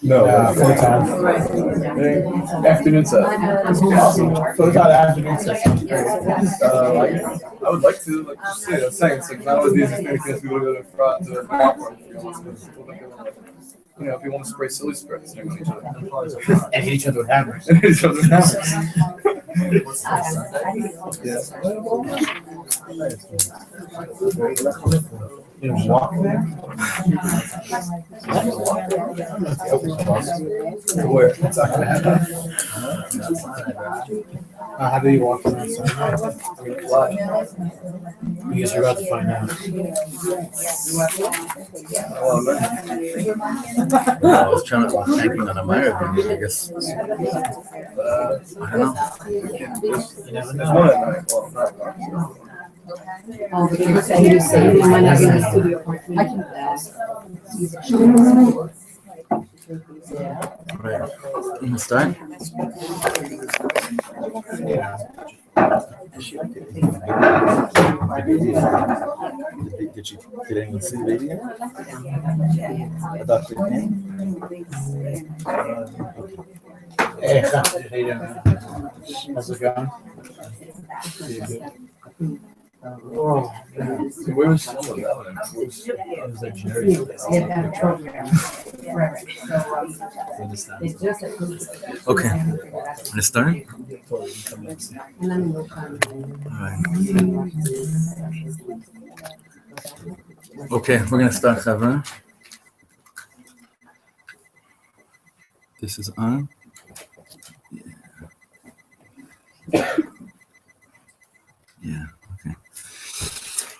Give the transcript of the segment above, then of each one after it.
No, full-time. Afternoon set. Awesome. Full-time afternoon session. I would like to, like, just say, I was saying, it's like not always the easiest thing to get people to go to the front, to the back, or, if you want to spray silly sprays next to each other. And hit each other with hammers. And hit each other with hammers. Yes. You know, walk there? Where? It's not gonna happen. How do you walk on that side? Because you're about to find out. I was trying to thinking on American, I guess. I don't know. There's one at night. Well, not. Oh, because you say you might not be in the studio. I can ask. Right. Let's start. Did you get anyone see the baby? Adopted name? Hey, how you doing? How's it going? Oh, Where was someone that? it was like Jerry. Okay. Let's start. Alright. Okay, we're gonna start, Chavra. This is on. Yeah. Okay.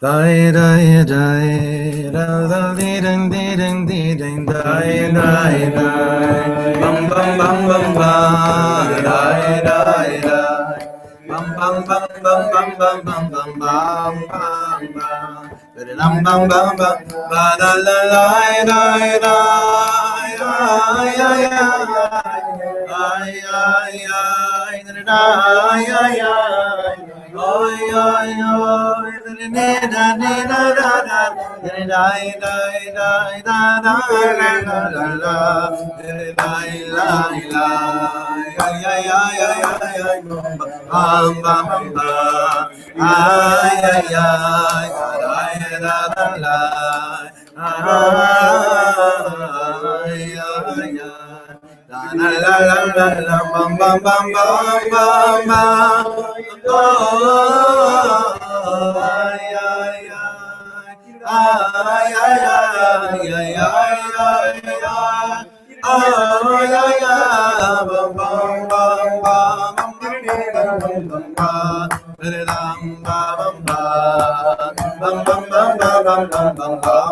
Die die die da da dee ding dee ding dee ding die die die bam bam bam bam bam die die die bam bam bam bam bam bam bam bam bam bam bam bam bam bam bam ba da la la die die ay ay ay ay ay ay ay ay Oi oi oi, da da da da da da, da da da da da da la la la, da la la, ay ay ay ay ay, bam bam bam, ay ay ay, da da la, ay ay ay. La la la la la bam bam bam bam bam bam oh ay ay ay ay ay ay ay ay bam bam bam bam bam bam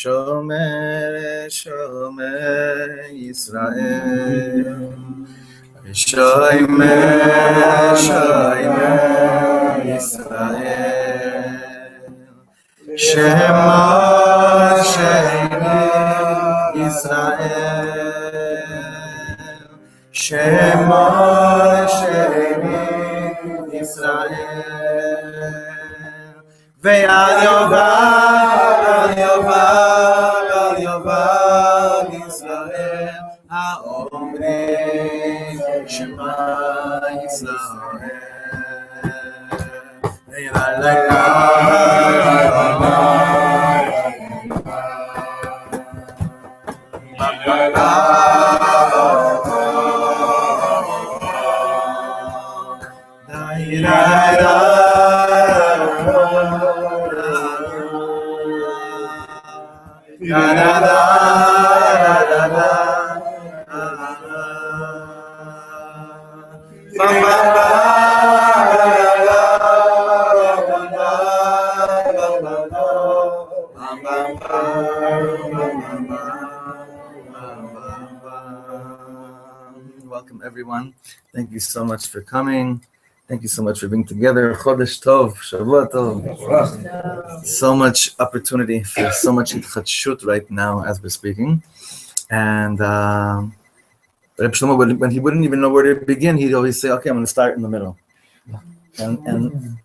Shomer Shomer Yisrael Shoyme, Shoyme, Israel. Shema, Shema, Israel. Shema, Shema, Israel. Ve'al yovad, yovad, yovad, Israel. Ha'omrim Shema Yisrael. Welcome everyone. Thank you so much for coming. Thank you so much for being together. Chodesh Tov, Shavua Tov. So much opportunity for so much hitchut right now as we're speaking. And Reb Shlomo, when he wouldn't even know where to begin, he'd always say, okay, I'm going to start in the middle. And I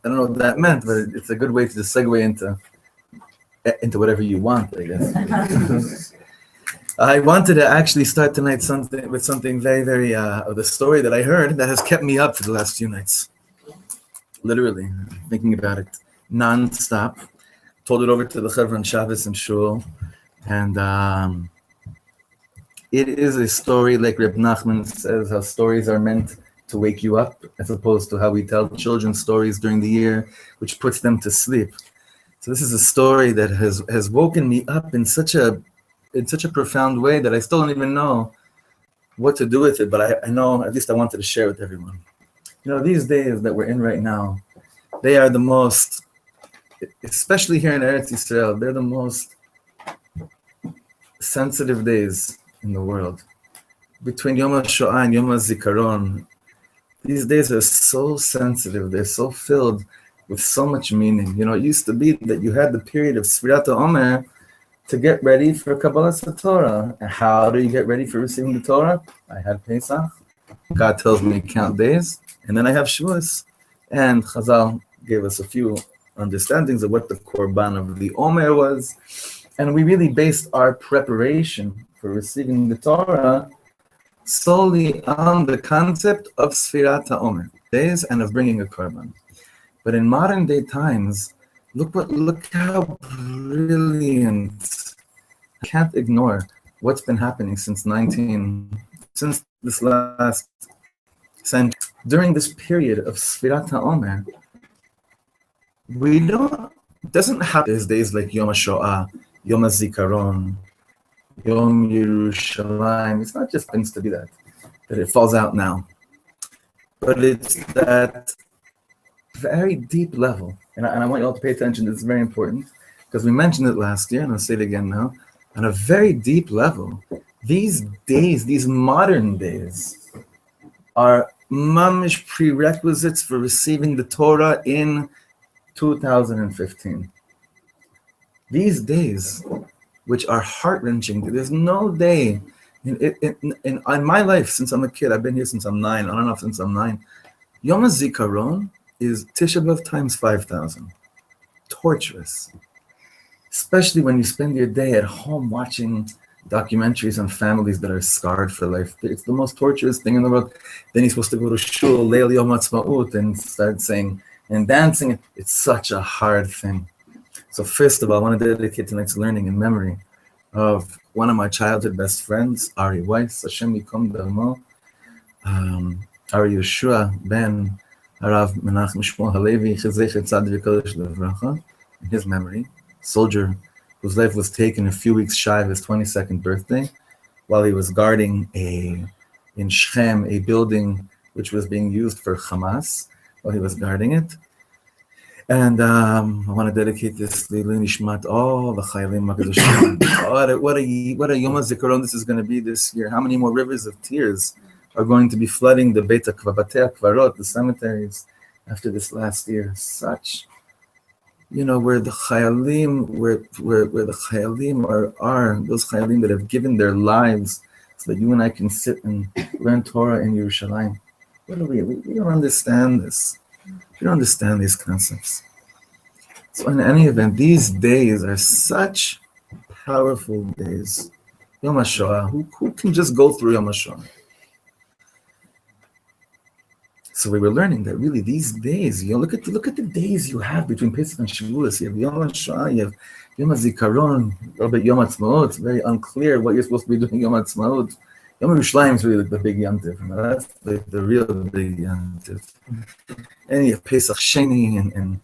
don't know what that meant, but it's a good way to just segue into whatever you want, I guess. I wanted to actually start tonight with something very, very, of the story that I heard that has kept me up for the last few nights. Literally, thinking about it non-stop. Told it over to the Chevron Shabbos and Shul. And it is a story, like Reb Nachman says, how stories are meant to wake you up, as opposed to how we tell children stories during the year, which puts them to sleep. So this is a story that has woken me up in such a profound way that I still don't even know what to do with it, but I know, at least I wanted to share with everyone. You know, these days that we're in right now, they are the most, especially here in Eretz Yisrael, they're the most sensitive days in the world. Between Yom HaShoah and Yom HaZikaron, these days are so sensitive, they're so filled with so much meaning. You know, it used to be that you had the period of Sfirat HaOmer to get ready for Kabbalas Torah. And how do you get ready for receiving the Torah? I had Pesach. God tells me count days. And then I have Shavuos. And Chazal gave us a few understandings of what the Korban of the Omer was. And we really based our preparation for receiving the Torah solely on the concept of Sfirat HaOmer, days, and of bringing a Korban. But in modern day times, look how brilliant. I can't ignore what's been happening since this last century. During this period of Sfirat HaOmer, it doesn't happen these days like Yom HaShoah, Yom HaZikaron, Yom Yerushalayim. It's not just things to be that it falls out now. But it's that very deep level. And I want you all to pay attention. It's very important because we mentioned it last year, and I'll say it again now. On a very deep level, these days, these modern days, are mamish prerequisites for receiving the Torah in 2015. These days, which are heart-wrenching, there's no day in my life since I'm a kid. I've been here since I'm 9. I don't know since I'm 9. Yom HaZikaron is Tisha B'Av times 5,000. Torturous. Especially when you spend your day at home watching documentaries on families that are scarred for life. It's the most torturous thing in the world. Then you're supposed to go to shul, Leil Yom Ha'atzmaut, and start singing and dancing. It's such a hard thing. So first of all, I want to dedicate tonight's learning in memory of one of my childhood best friends, Ari Weiss, Hashem Yikom Damo, Ari Yeshua ben Harav Menachem Shmuel Halevi, Chizech Tzaddik V'Kodesh Levracha, in his memory, soldier whose life was taken a few weeks shy of his 22nd birthday, while he was guarding in Shechem, a building which was being used for Hamas, while he was guarding it. And I want to dedicate this to Nishmat, all the Chayalim HaKadoshim. What a Yom HaZikaron this is going to be this year. How many more rivers of tears are going to be flooding the Batei Kvarot, the cemeteries, after this last year. Such, where the Chayalim, where the Chayalim are those Chayalim that have given their lives so that you and I can sit and learn Torah in Yerushalayim. We don't understand this. We don't understand these concepts. So in any event, these days are such powerful days. Yom HaShoah, who can just go through Yom HaShoah? So we were learning that really these days, look at the days you have between Pesach and Shavuos. You have Yom HaShoah, you have Yom HaZikaron, a little bit Yom HaTzmaut. It's very unclear what you're supposed to be doing Yom HaTzmaut. Yom HaYerushalayim is really the big Yom Tov. That's the real big Yom Tov. And you have Pesach Sheni and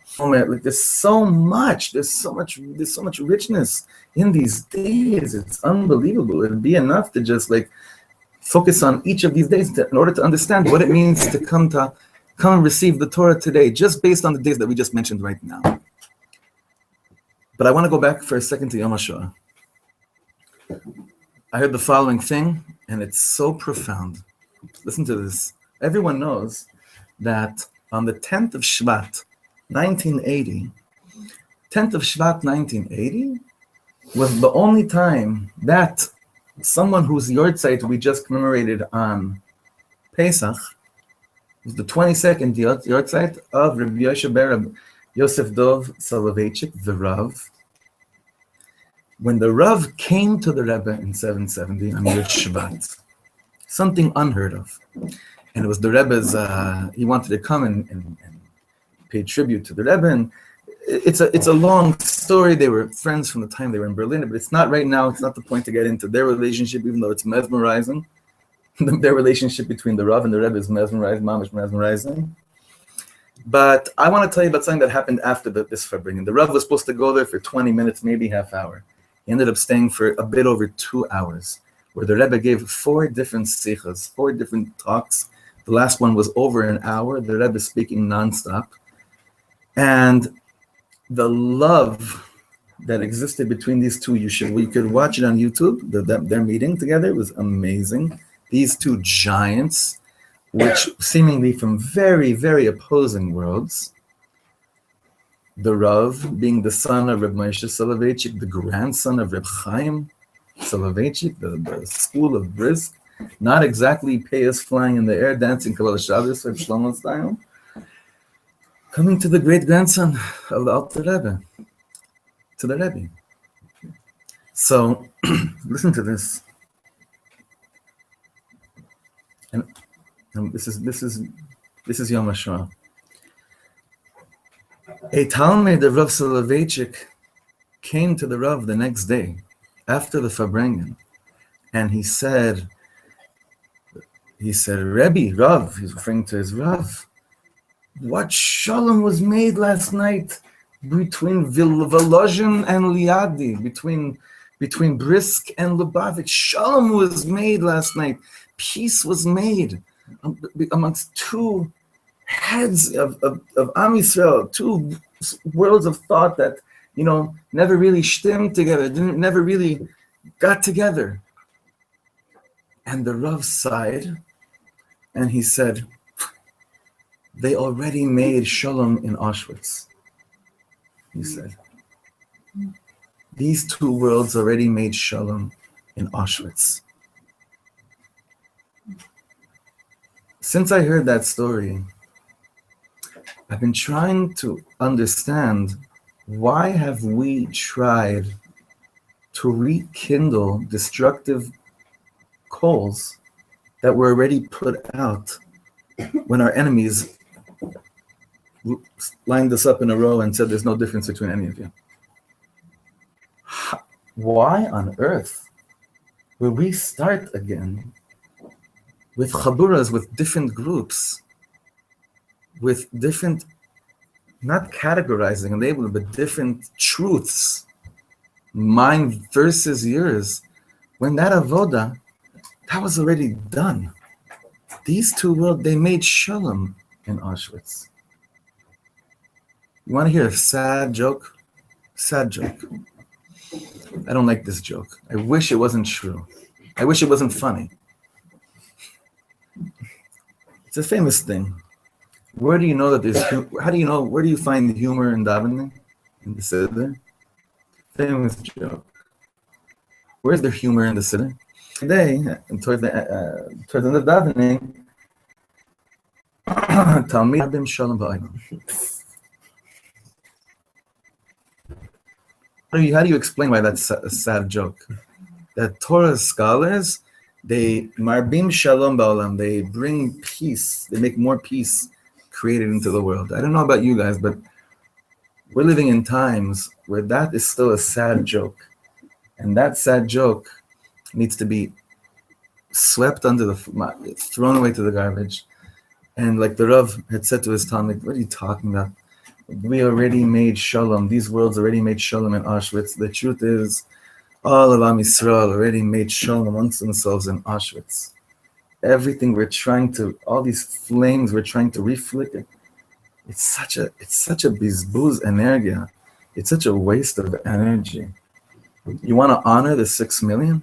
there's so much richness in these days. It's unbelievable. It'd be enough to just focus on each of these days in order to understand what it means to come and receive the Torah today, just based on the days that we just mentioned right now. But I want to go back for a second to Yom HaShoah. I heard the following thing, and it's so profound. Listen to this. Everyone knows that on the 10th of Shvat, 1980, was the only time that someone whose yortzeit we just commemorated on Pesach was the 22nd yortzeit of Reb Yoshe Ber Yosef Dov Soloveitchik, the Rav. When the Rav came to the Rebbe in 770 on Yud Shvat, something unheard of. And it was the Rebbe's, he wanted to come and pay tribute to the Rebbe. And it's a long story. They were friends from the time they were in Berlin, but it's not right now. It's not the point to get into their relationship, even though it's mesmerizing. Their relationship between the Rav and the Rebbe is mesmerizing, mamish mesmerizing. But I want to tell you about something that happened after this Farbringen. The Rav was supposed to go there for 20 minutes, maybe half hour. He ended up staying for a bit over 2 hours, where the Rebbe gave 4 different sichas, 4 different talks. The last one was over an hour, the Rebbe speaking nonstop. And the love that existed between these two, we could watch it on YouTube, their meeting together was amazing. These two giants, which seemingly from very, very opposing worlds. The Rav being the son of Reb Moshe Soloveitchik, the grandson of Reb Chaim Soloveitchik, the school of Brisk, not exactly payas flying in the air, dancing Kalal Shabbos, Reb Shlomo style, coming to the great grandson of the Alter Rebbe, to the Rebbe. So, listen to this. And this is Yom HaShoah. A Talmud of Rav Soloveitchik came to the Rav the next day after the Farbringen, and he said, Rebbe, Rav, he's referring to his Rav, what shalom was made last night between Volozhin and Liadi, between Brisk and Lubavitch. Shalom was made last night. Peace was made amongst two heads of Am Yisrael, two worlds of thought that, never really stemmed together, never really got together. And the Rav sighed, and he said, they already made shalom in Auschwitz. He said, these two worlds already made shalom in Auschwitz. Since I heard that story, I've been trying to understand, why have we tried to rekindle destructive coals that were already put out when our enemies lined us up in a row and said there's no difference between any of you? Why on earth will we start again with chaburas, with different groups, with different, not categorizing and labeling, but different truths, mine versus yours, when that avoda, that was already done. These two worlds, they made shalom in Auschwitz. You want to hear a sad joke? Sad joke. I don't like this joke. I wish it wasn't true. I wish it wasn't funny. It's a famous thing. Where do you know that there's? How do you know? Where do you find humor in davening? In the siddur? Famous joke. Where's the humor in the siddur? Today, towards the end of davening, Talmid Rabim Shalom Ba'ayim. How do you explain why that's a sad joke? That Torah scholars, they marbim shalom ba'olam, they bring peace, they make more peace created into the world. I don't know about you guys, but we're living in times where that is still a sad joke. And that sad joke needs to be swept under the, thrown away to the garbage. And like the Rav had said to his Talmud, what are you talking about? We already made shalom. These worlds already made shalom in Auschwitz. The truth is, all of Am Yisrael already made shalom amongst themselves in Auschwitz. Everything we're trying to, all these flames we're trying to reflicker, it's such a bizbuz energia. It's such a waste of energy. You want to honor the 6 million?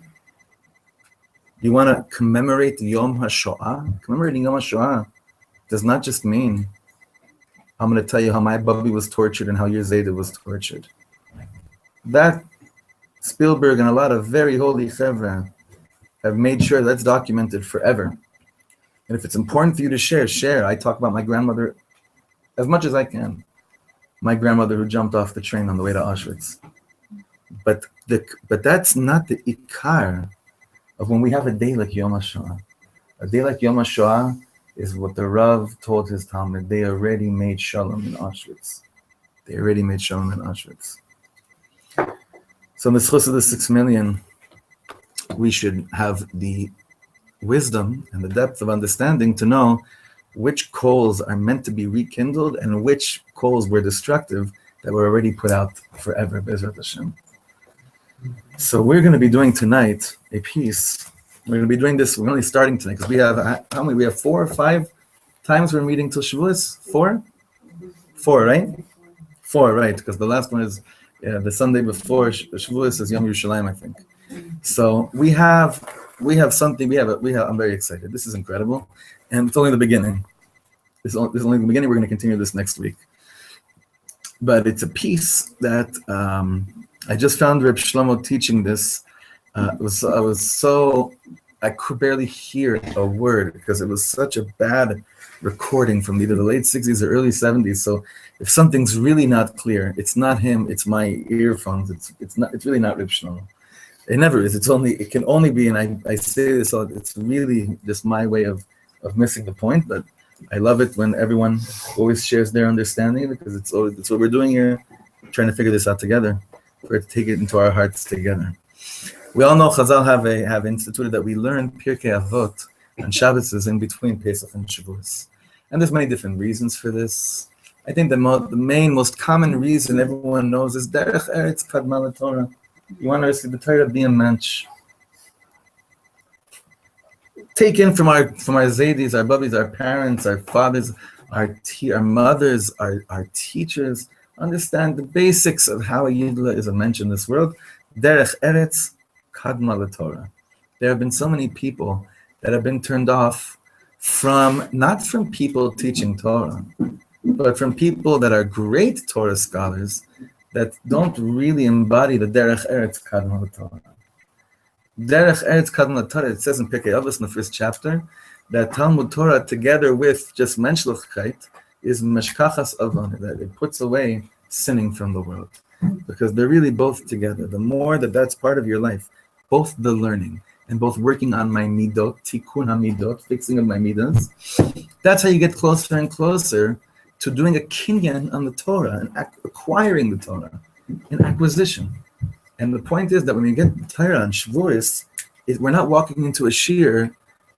You want to commemorate Yom HaShoah? Commemorating Yom HaShoah does not just mean, I'm going to tell you how my Bubby was tortured and how your Zayda was tortured. That Spielberg and a lot of very holy chevra have made sure that's documented forever. And if it's important for you to share. I talk about my grandmother as much as I can. My grandmother who jumped off the train on the way to Auschwitz. But that's not the ikar of when we have a day like Yom HaShoah. A day like Yom HaShoah is what the Rav told his Talmud. They already made shalom in Auschwitz. They already made shalom in Auschwitz. So in the schus of the 6 million, we should have the wisdom and the depth of understanding to know which coals are meant to be rekindled and which coals were destructive that were already put out forever, Bezrat Hashem. So we're going to be doing tonight a piece. We're going to be doing this, we're only starting tonight, because we have, how many? We have 4 or 5 times we're meeting till Shavuos? 4? 4, right? 4, right, because the last one is the Sunday before Shavuos is Yom Yerushalayim, I think. So we have something, I'm very excited. This is incredible. And it's only the beginning. This is only the beginning. We're going to continue this next week. But it's a piece that I just found Reb Shlomo teaching this. I could barely hear a word because it was such a bad recording from either the late 60s or early 70s. So if something's really not clear, it's not him, it's my earphones. It's really not Reb Shlomo. It never is. It can only be, and I say this, it's really just my way of missing the point, but I love it when everyone always shares their understanding, because it's what we're doing here, trying to figure this out together, for it to take it into our hearts together. We all know Chazal have instituted that we learn Pirkei Avot and Shabbos is in between Pesach and Shavuos. And there's many different reasons for this. I think the main, most common reason everyone knows is Derech Eretz Kadma Torah. You want to see the Torah be a mensch. Taken from our Zaydis, our Bubbies, our parents, our fathers, our mothers, our teachers, understand the basics of how a Yidla is a mensch in this world. Derech Eretz Kadma Torah. There have been so many people that have been turned off not from people teaching Torah, but from people that are great Torah scholars that don't really embody the Derech Eretz Kadma Torah. Derech Eretz Kadma Torah, it says in Pirkei Avos in the first chapter, that Talmud Torah together with just menschlichkeit is meshkachas avon, that it puts away sinning from the world. Because they're really both together. The more that's part of your life, both the learning and both working on my midot, TIKKUN HAMIDOS, fixing of my midas, that's how you get closer and closer to doing a kinyan on the Torah and acquiring the Torah, an acquisition. And the point is that when we get the Torah on Shavuos, we're not walking into a shir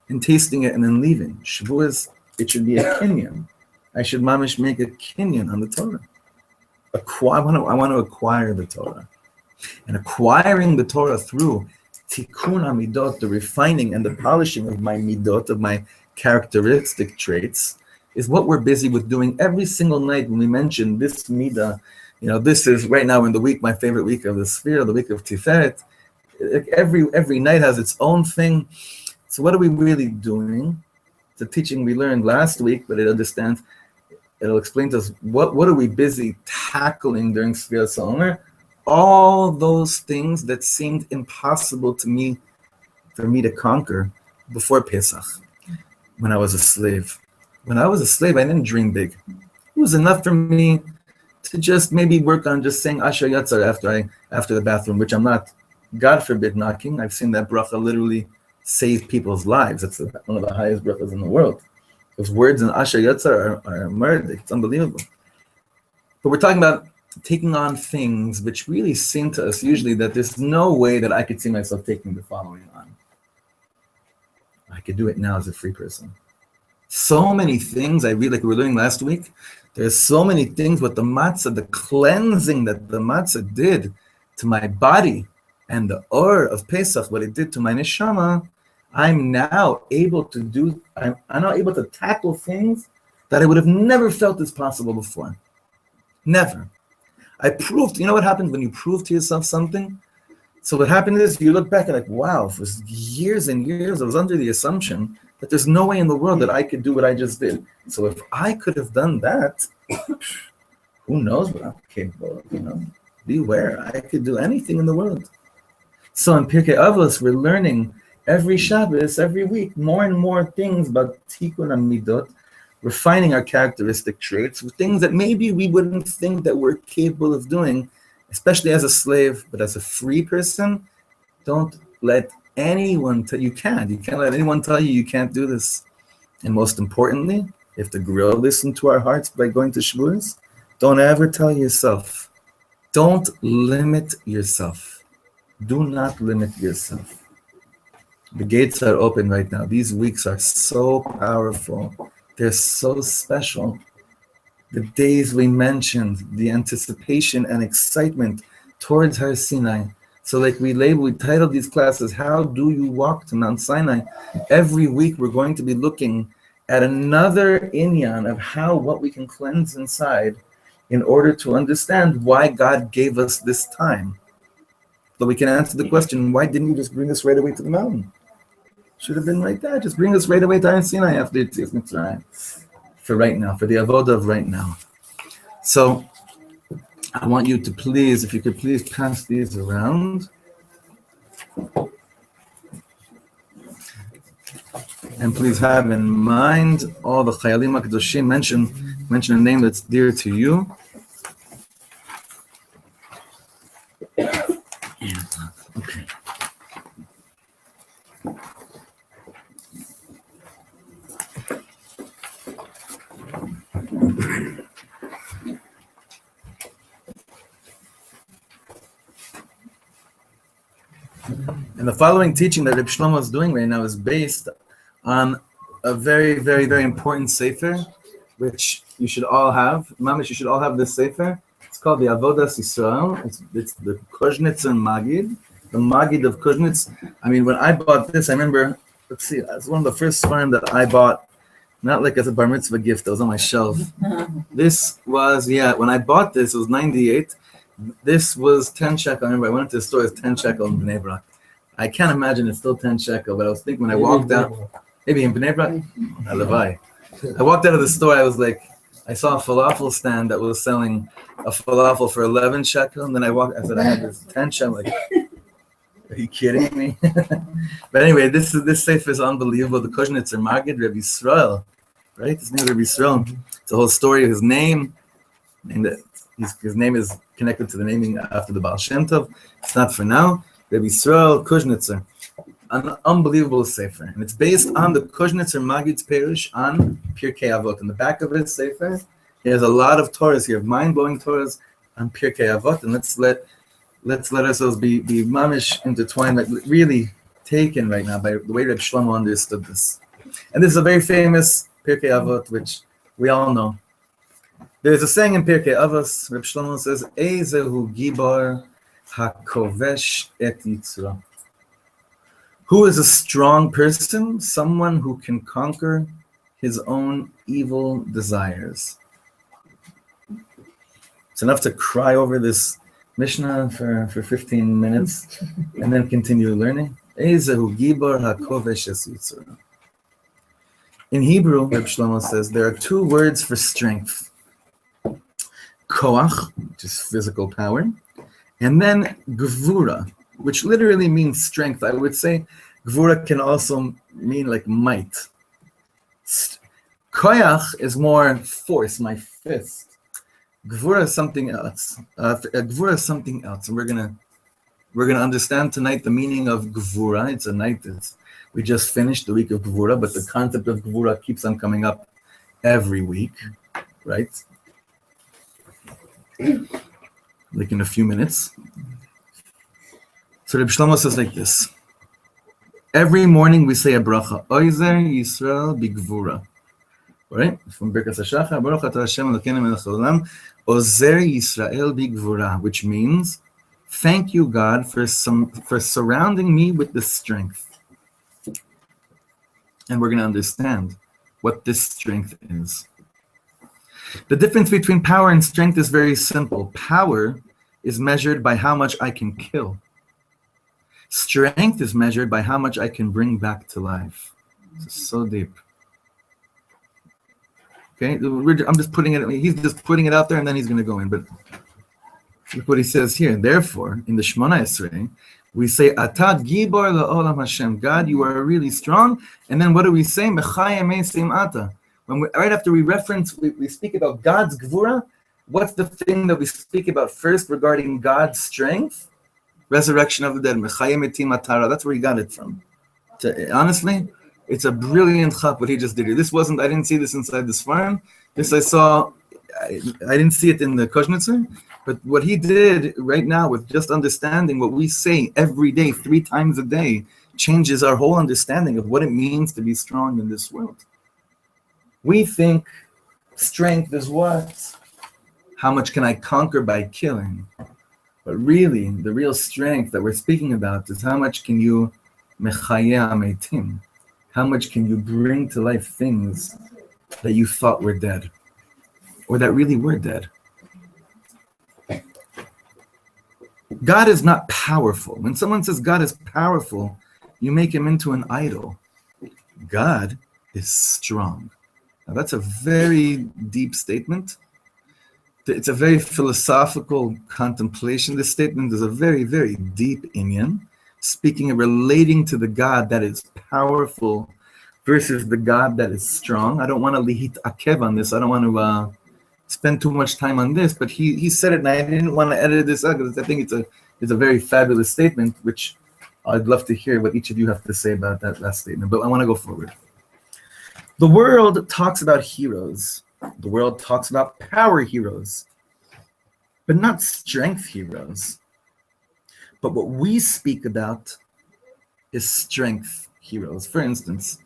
and tasting it and then leaving. Shavuos, it should be a kinyan. I should mamish make a kinyan on the Torah. I want to acquire the Torah. And acquiring the Torah through tikkun hamidot, the refining and the polishing of my midot, of my characteristic traits, is what we're busy with doing every single night when we mention this midah. This is right now in the week, my favorite week of the sphere, the week of Tiferet. Every night has its own thing. So what are we really doing? It's a teaching we learned last week, but it'll explain to us what are we busy tackling during Sfiras HaOmer? All those things that seemed impossible to me, for me to conquer before Pesach, when I was a slave. When I was a slave, I didn't dream big. It was enough for me to just maybe work on just saying Asher Yatzar after the bathroom, which I'm not, God forbid, knocking. I've seen that bracha literally save people's lives. It's one of the highest brachas in the world. Those words in Asher Yatzar are murder. It's unbelievable. But we're talking about taking on things which really seem to us usually that there's no way that I could see myself taking the following on. I could do it now as a free person. So many things I read, like we were learning last week. There's so many things with the matzah, the cleansing that the matzah did to my body, and the or of Pesach, what it did to my neshama. I'm now able to do. I'm now able to tackle things that I would have never felt as possible before. Never. I proved. You know what happens when you prove to yourself something? So what happened is you look back and like, wow, for years and years I was under the assumption that there's no way in the world that I could do what I just did. So if I could have done that, who knows what I'm capable of, you know? Beware, I could do anything in the world. So in Pirkei Avos, we're learning every Shabbos, every week, more and more things about TIKKUN HAMIDOS, refining our characteristic traits, things that maybe we wouldn't think that we're capable of doing, especially as a slave, but as a free person. Don't let anyone tell you can't. You can't let anyone tell you you can't do this. And most importantly, if the grill listen to our hearts by going to Shavuos, don't ever tell yourself. Don't limit yourself. Do not limit yourself. The gates are open right now. These weeks are so powerful. They're so special. The days we mentioned, the anticipation and excitement towards Har Sinai. So like we titled these classes, How Do You Walk to Mount Sinai? Every week we're going to be looking at another inyan of what we can cleanse inside in order to understand why God gave us this time. So we can answer the question, why didn't you just bring us right away to the mountain? Should have been like that. Just bring us right away to Har Sinai after Yetzias Mitzrayim. For right now, for the avodah of right now. So I want you to please, if you could please pass these around. And please have in mind all the Chayalim HaKadoshim, mention a name that's dear to you. Okay. And the following teaching that Reb Shlomo is doing right now is based on a very, very, very important sefer, which you should all have. Mamish, you should all have this sefer. It's called the Avodas Yisrael. It's the Kuznetz and Magid, the Magid of Kuznetz. I mean, when I bought this, I remember, let's see, it's one of the first farm that I bought, not like as a bar mitzvah gift, it was on my shelf. This was, when I bought this, it was 98. This was 10 shekel. I remember I went to the store, it's 10 shekel in Bnei Brak. I can't imagine it's still 10 shekel, but I was thinking when I walked out, maybe in Bnei Brak, I walked out of the store, I was like, I saw a falafel stand that was selling a falafel for 11 shekel, and then I said, I had this 10 shekel, like, are you kidding me? But anyway, this sefer is unbelievable. The Kuznetzer Magid, Reb Yisrael, right? His name is Reb Yisrael. It's a whole story of his name. His name is connected to the naming after the Baal Shem Tov. It's not for now. Reb Yisrael Kuznetzer, an unbelievable sefer, and it's based on the Kuznetzer Magid's parish on Pirkei Avot. In the back of his sefer, he has a lot of Torahs here, mind-blowing Torahs on Pirkei Avot, and let's let ourselves be mamish intertwined, like really taken right now by the way Reb Shlomo understood this. And this is a very famous Pirkei Avot, which we all know. There's a saying in Pirkei Avos, Reb Shlomo says, Eizehu Gibor HaKovesh et Yitzra. Who is a strong person? Someone who can conquer his own evil desires. It's enough to cry over this Mishnah for 15 minutes and then continue learning. Eizehu Gibor HaKovesh et Yitzra. In Hebrew, Reb Shlomo says, there are two words for strength. Koach, which is physical power, and then gvura, which literally means strength. I would say gvura can also mean like might. Koach is more force, my fist. Gvura is something else. Gvura is something else, and we're gonna understand tonight the meaning of gvura. It's a night. We just finished the week of gvura, but the concept of gvura keeps on coming up every week, right? Like in a few minutes. So Reb Shlomo says like this. Every morning we say a bracha. Oizer Yisrael b'gvura. Right? From Birkas HaShachar, Baruch atah Hashem Elokeinu melech haolam, Ozer Yisrael b'gvura, which means, thank you, God, for surrounding me with this strength. And we're going to understand what this strength is. The difference between power and strength is very simple. Power is measured by how much I can kill. Strength is measured by how much I can bring back to life. This is so deep. Okay, I'm just putting it, he's just putting it out there and then he's going to go in. But look what he says here. Therefore, in the Shemona Esrei, we say, Atad Gibor La'olam Hashem. God, you are really strong. And then what do we say? Mechayem Esim Ata. Right after we reference, we speak about God's Gvura. What's the thing that we speak about first regarding God's strength? Resurrection of the dead. Mechayem Etim Atara. That's where he got it from. Honestly, it's a brilliant chap what he just did here. This wasn't, I didn't see this inside this farm. This I saw, I didn't see it in the Koznitzer. But what he did right now with just understanding what we say every day, 3 times a day, changes our whole understanding of what it means to be strong in this world. We think strength is what? How much can I conquer by killing? But really, the real strength that we're speaking about is how much can you mechaya meitim? How much can you bring to life things that you thought were dead or that really were dead? God is not powerful. When someone says God is powerful, you make him into an idol. God is strong. Now that's a very deep statement. It's a very philosophical contemplation. This statement is a very, very deep inyan, speaking and relating to the God that is powerful versus the God that is strong. I don't want to lihit akev on this. I don't want to spend too much time on this, but he said it, and I didn't want to edit this out because I think it's a very fabulous statement, which I'd love to hear what each of you have to say about that last statement. But I want to go forward. The world talks about heroes. The world talks about power heroes, but not strength heroes. But what we speak about is strength heroes. For instance,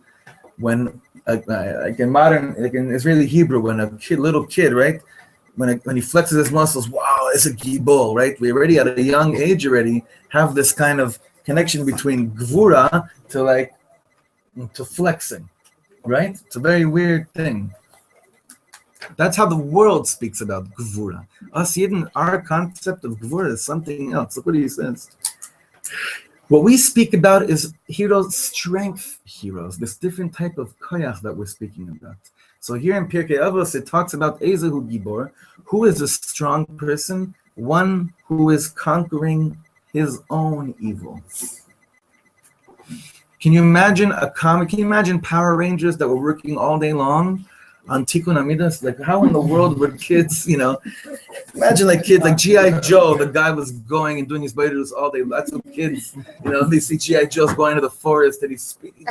when like in modern, like in Israeli Hebrew, when a little kid, right, when he flexes his muscles, wow, it's a gibol, right? We already at a young age already have this kind of connection between gvura to flexing, right? It's a very weird thing. That's how the world speaks about gvura. Us Yidden, our concept of gvura is something else. Look what he says. What we speak about is heroes, strength heroes, this different type of koyach that we're speaking about. So here in Pirkei Avos, it talks about Ezehu Gibor, who is a strong person, one who is conquering his own evil. Can you imagine can you imagine Power Rangers that were working all day long on TIKKUN HAMIDOS? Like, how in the world would kids, imagine like kids, like G.I. Joe, the guy was going and doing his baitus all day. Lots of kids, they see G.I. Joe's going to the forest and he's speaking.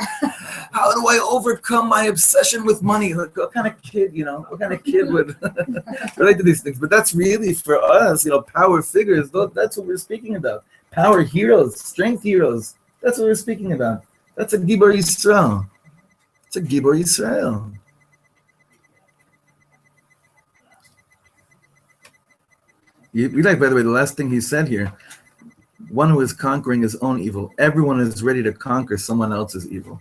How do I overcome my obsession with money? Like, what kind of kid, what kind of kid would relate to these things? But that's really for us, power figures. That's what we're speaking about. Power heroes, strength heroes. That's what we're speaking about. That's a Gibor Yisrael. It's a Gibor Yisrael. We like, by the way, the last thing he said here, one who is conquering his own evil. Everyone is ready to conquer someone else's evil.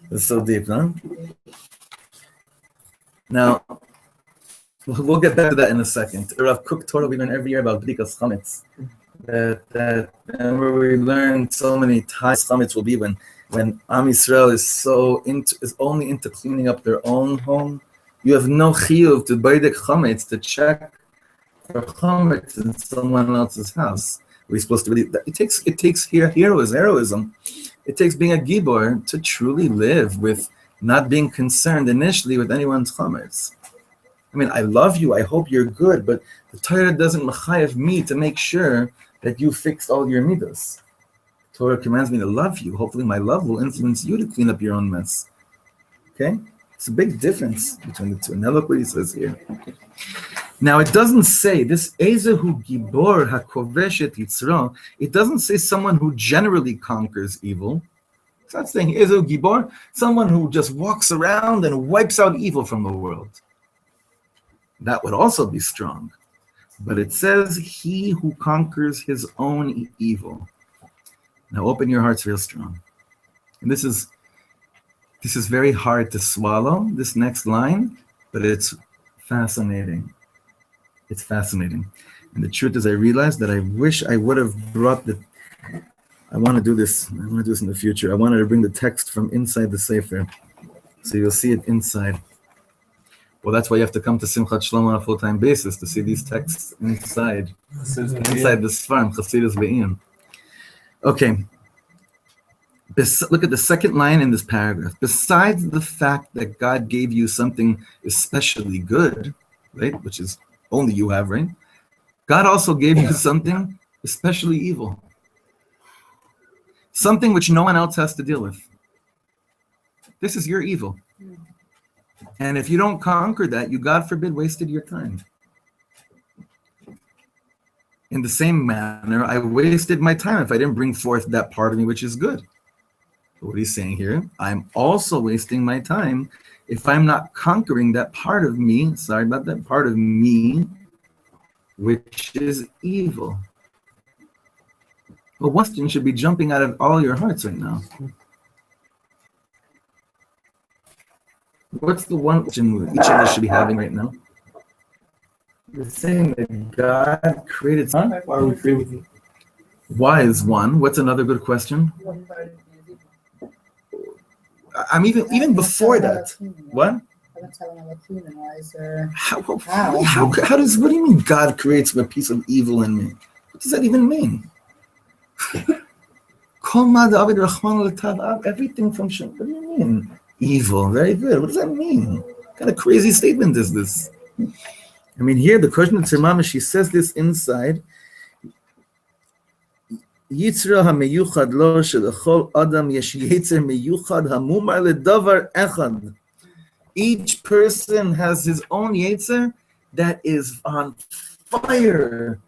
That's so deep, huh? Now, we'll get back to that in a second. Rav Kook Torah we learn every year about Bdikas Chametz. Where we learn so many times Chametz will be when when Am Yisrael is only into cleaning up their own home, you have no chiyuv to baydek chametz, to check for chametz in someone else's house. We're supposed to really. It takes heroism. It takes being a gibor to truly live with not being concerned initially with anyone's chametz. I mean, I love you. I hope you're good, but the Torah doesn't mechayev me to make sure that you fixed all your midos. Torah commands me to love you. Hopefully my love will influence you to clean up your own mess. Okay? It's a big difference between the two. Now look what he says here. Now it doesn't say, this Ezehu Gibor HaKoveshet Yitzro, it doesn't say someone who generally conquers evil. It's not saying Ezehu Gibor, someone who just walks around and wipes out evil from the world. That would also be strong. But it says, he who conquers his own evil. Now open your hearts real strong. And this is very hard to swallow, this next line, but it's fascinating. It's fascinating. And the truth is, I realized that I wish I would have brought I want to do this in the future. I wanted to bring the text from inside the Sefer. So you'll see it inside. Well, that's why you have to come to Simchat Shlomo on a full-time basis to see these texts inside the Sfarim, Chasidus Ve'im. Okay. Look at the second line in this paragraph. Besides the fact that God gave you something especially good, right, which is only you have, right? God also gave you something especially evil. Something which no one else has to deal with. This is your evil. And if you don't conquer that, you, God forbid, wasted your time. In the same manner, I wasted my time if I didn't bring forth that part of me which is good. But what he's saying here, I'm also wasting my time if I'm not conquering that part of me, sorry about that, part of me which is evil. Well, one question should be jumping out of all your hearts right now. What's the one question each of us should be having right now? You're saying that God created something. Why are we free with you? Why is one? What's another good question? I'm even before that. What? How does, what do you mean God creates a piece of evil in me? What does that even mean? Everything from Shem. What do you mean? Evil, very good. What does that mean? What kind of crazy statement is this? I mean, here the question of Tzimama, she says this inside. Yitzra hameyuchad lo shelachol adam yesh yetzer meyuchad hamumar ledavar echad. Each person has his own yetzer that is on fire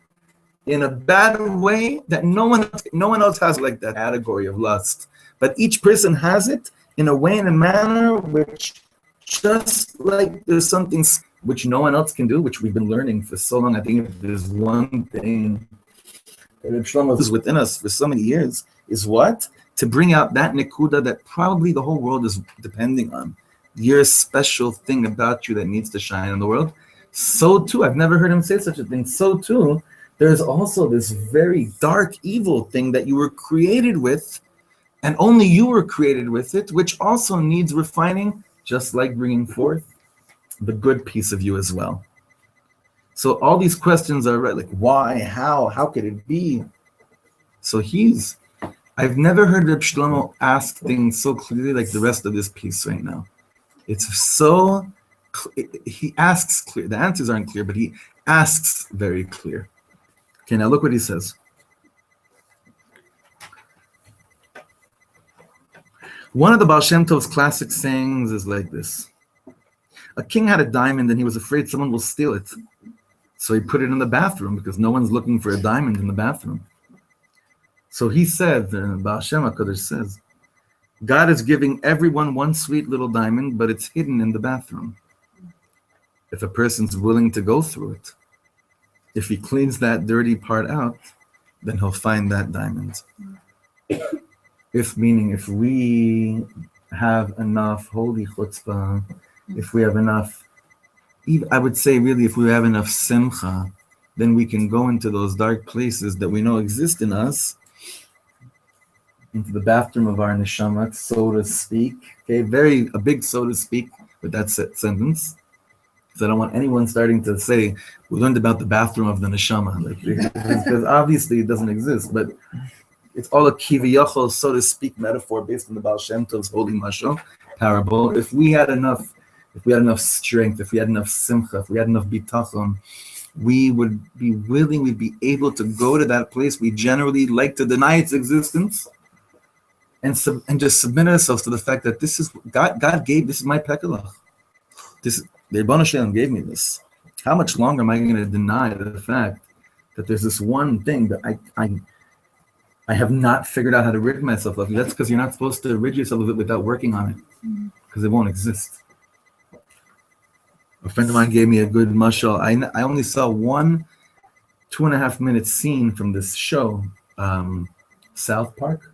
in a bad way that no one else has, like that category of lust. But each person has it in a way, in a manner which, just like there's something which no one else can do, which we've been learning for so long. I think if there's one thing that Reb Shlomo is within us for so many years, is what? To bring out that nekuda that probably the whole world is depending on. Your special thing about you that needs to shine in the world. So too, I've never heard him say such a thing. So too, there's also this very dark, evil thing that you were created with, and only you were created with it, which also needs refining, just like bringing forth the good piece of you as well. So all these questions are right, like why, how could it be? So I've never heard Reb Shlomo ask things so clearly like the rest of this piece right now. It's so, he asks clear, the answers aren't clear, but he asks very clear. Okay, now look what he says. One of the Baal Shem Tov's classic sayings is like this. A king had a diamond and he was afraid someone will steal it. So he put it in the bathroom because no one's looking for a diamond in the bathroom. So he said, Baal Shem HaKadosh says, God is giving everyone one sweet little diamond, but it's hidden in the bathroom. If a person's willing to go through it, if he cleans that dirty part out, then he'll find that diamond. If we have enough holy chutzpah, if we have enough, I would say really if we have enough simcha, then we can go into those dark places that we know exist in us into the bathroom of our neshama, so to speak. Okay, a big so to speak with that sentence. So I don't want anyone starting to say, we learned about the bathroom of the neshama. Because obviously it doesn't exist, but it's all a kiviyachol, so to speak, metaphor based on the Baal Shem Tov's holy mashal parable. If we had enough strength, if we had enough simcha, if we had enough bitachon, we would be willing, we'd be able to go to that place we generally like to deny its existence, and just submit ourselves to the fact that this is God gave, this is my pekalach. This, the Rebbeinu Shalom gave me this. How much longer am I going to deny the fact that there's this one thing that I have not figured out how to rid myself of? That's because you're not supposed to rid yourself of it without working on it, because it won't exist. A friend of mine gave me a good mashal. I only saw 1 2.5 minute scene from this show, South Park.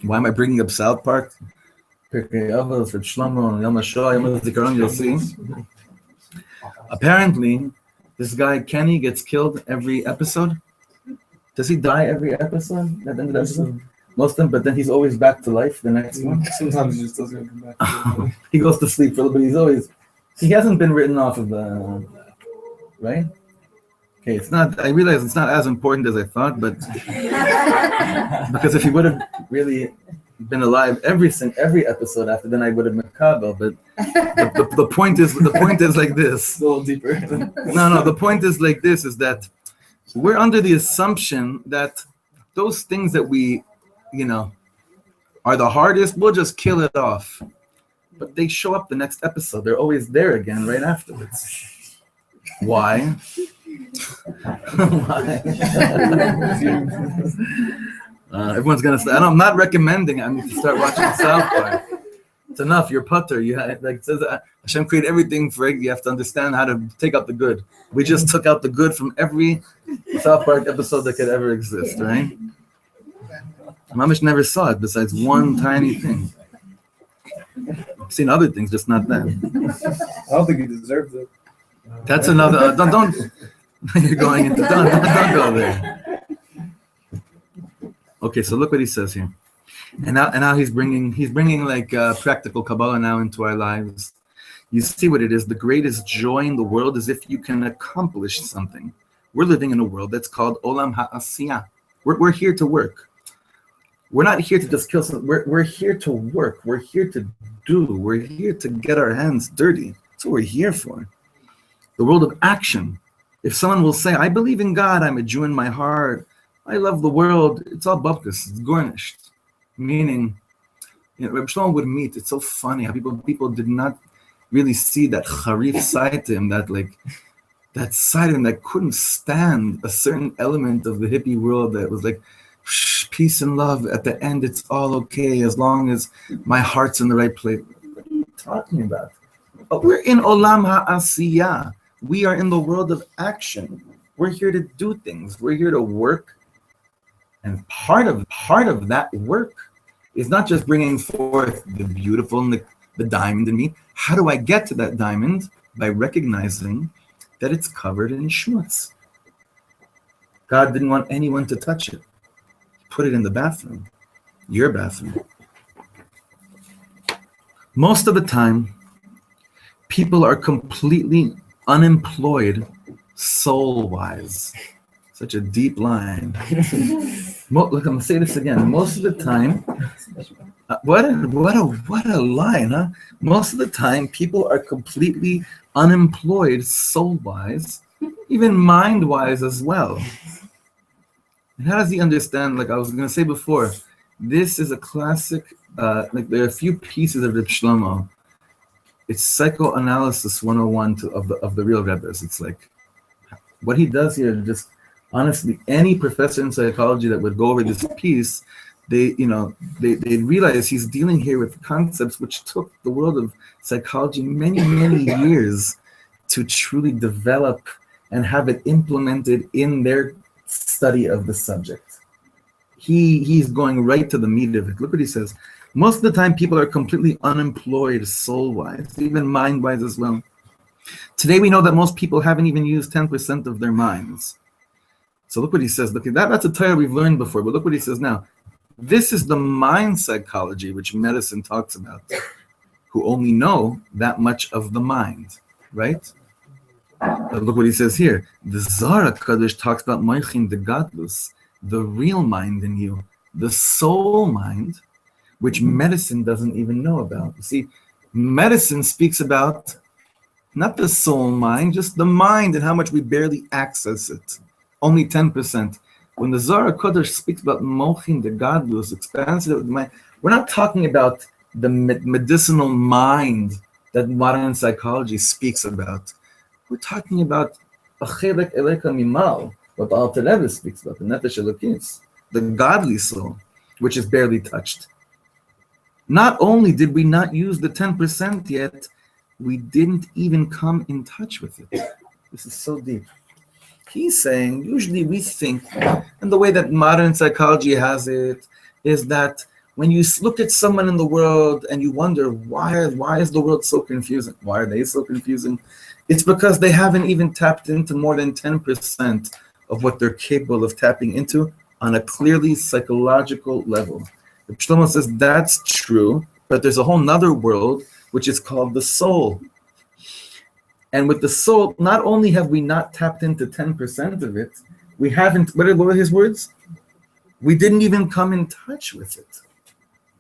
Why am I bringing up South Park? Reb Shlomo and Yom HaShoah, Yom HaZikaron, you'll see. Apparently, this guy Kenny gets killed every episode. Does he die every episode? At the end of the episode? Most of them, but then he's always back to life the next one. Sometimes he just doesn't come back. He goes to sleep for a little bit. He hasn't been written off of the, right? Okay, it's not, I realize it's not as important as I thought, but because if he would have really been alive every episode after, then I would have makabel. But the point is like this. A little deeper. No, the point is like this, is that we're under the assumption that those things that we, are the hardest, we'll just kill it off. But they show up the next episode. They're always there again right afterwards. Why? Why? Everyone's gonna say, I'm not recommending I need to start watching South Park. It's enough, you're putter. You have, like it says, Hashem created everything for it. You have to understand how to take out the good. We just took out the good from every South Park episode that could ever exist, right? Mamish never saw it besides one tiny thing. I've seen other things, just not that. I don't think he deserves it. That's another. Don't. You're going into. Don't go there. Okay, so look what he says here, and now he's bringing like practical Kabbalah now into our lives. You see what it is. The greatest joy in the world is if you can accomplish something. We're living in a world that's called Olam Ha'asiyah. We're here to work. We're not here to just kill something. We're here to work. We're here to do. We're here to get our hands dirty. That's what we're here for. The world of action. If someone will say, I believe in God, I'm a Jew in my heart, I love the world, it's all bupkis, it's garnished. Meaning, Reb Shlomo would meet, it's so funny how people did not really see that charif side to him, that side of him that couldn't stand a certain element of the hippie world that was like, peace and love, at the end it's all okay as long as my heart's in the right place. What are you talking about? But we're in Olam Ha'asiyah. We are in the world of action. We're here to do things. We're here to work. And part of that work is not just bringing forth the beautiful and the diamond in me. How do I get to that diamond? By recognizing that it's covered in schmutz. God didn't want anyone to touch it. Put it in the bathroom, your bathroom. Most of the time, people are completely unemployed soul-wise. Such a deep line. Look, I'm gonna say this again. Most of the time, what a line, huh? Most of the time, people are completely unemployed soul-wise, even mind-wise as well. And how does he understand? Like I was going to say before, this is a classic, like there are a few pieces of Reb Shlomo. It's psychoanalysis 101 of the real Rebbes. It's like, what he does here, just honestly, any professor in psychology that would go over this piece, they realize he's dealing here with concepts which took the world of psychology many, many years to truly develop and have it implemented in their study of the subject. He's going right to the meat of it. Look what he says. Most of the time, people are completely unemployed soul-wise, even mind-wise as well. Today, we know that most people haven't even used 10% of their minds. So look what he says. Look, that's a Torah we've learned before, but look what he says now. This is the mind psychology which medicine talks about, who only know that much of the mind, right? Look what he says here. The Zohar HaKadosh talks about Moichin de Gadlus, the real mind in you, the soul mind, which medicine doesn't even know about. You see, medicine speaks about not the soul mind, just the mind and how much we barely access it. Only 10%. When the Zohar HaKadosh speaks about Moichin de Gadlus, expansive mind, we're not talking about the medicinal mind that modern psychology speaks about. We're talking about a chelek eleka mimal, what the Alter Rebbe speaks about, the nefesh elokis, the godly soul, which is barely touched. Not only did we not use the 10% yet, we didn't even come in touch with it. This is so deep. He's saying, usually we think, and the way that modern psychology has it, is that when you look at someone in the world and you wonder, why is the world so confusing? Why are they so confusing? It's because they haven't even tapped into more than 10% of what they're capable of tapping into on a clearly psychological level. Reb Shlomo says that's true, but there's a whole nother world which is called the soul. And with the soul, not only have we not tapped into 10% of it, we haven't, what were his words? We didn't even come in touch with it.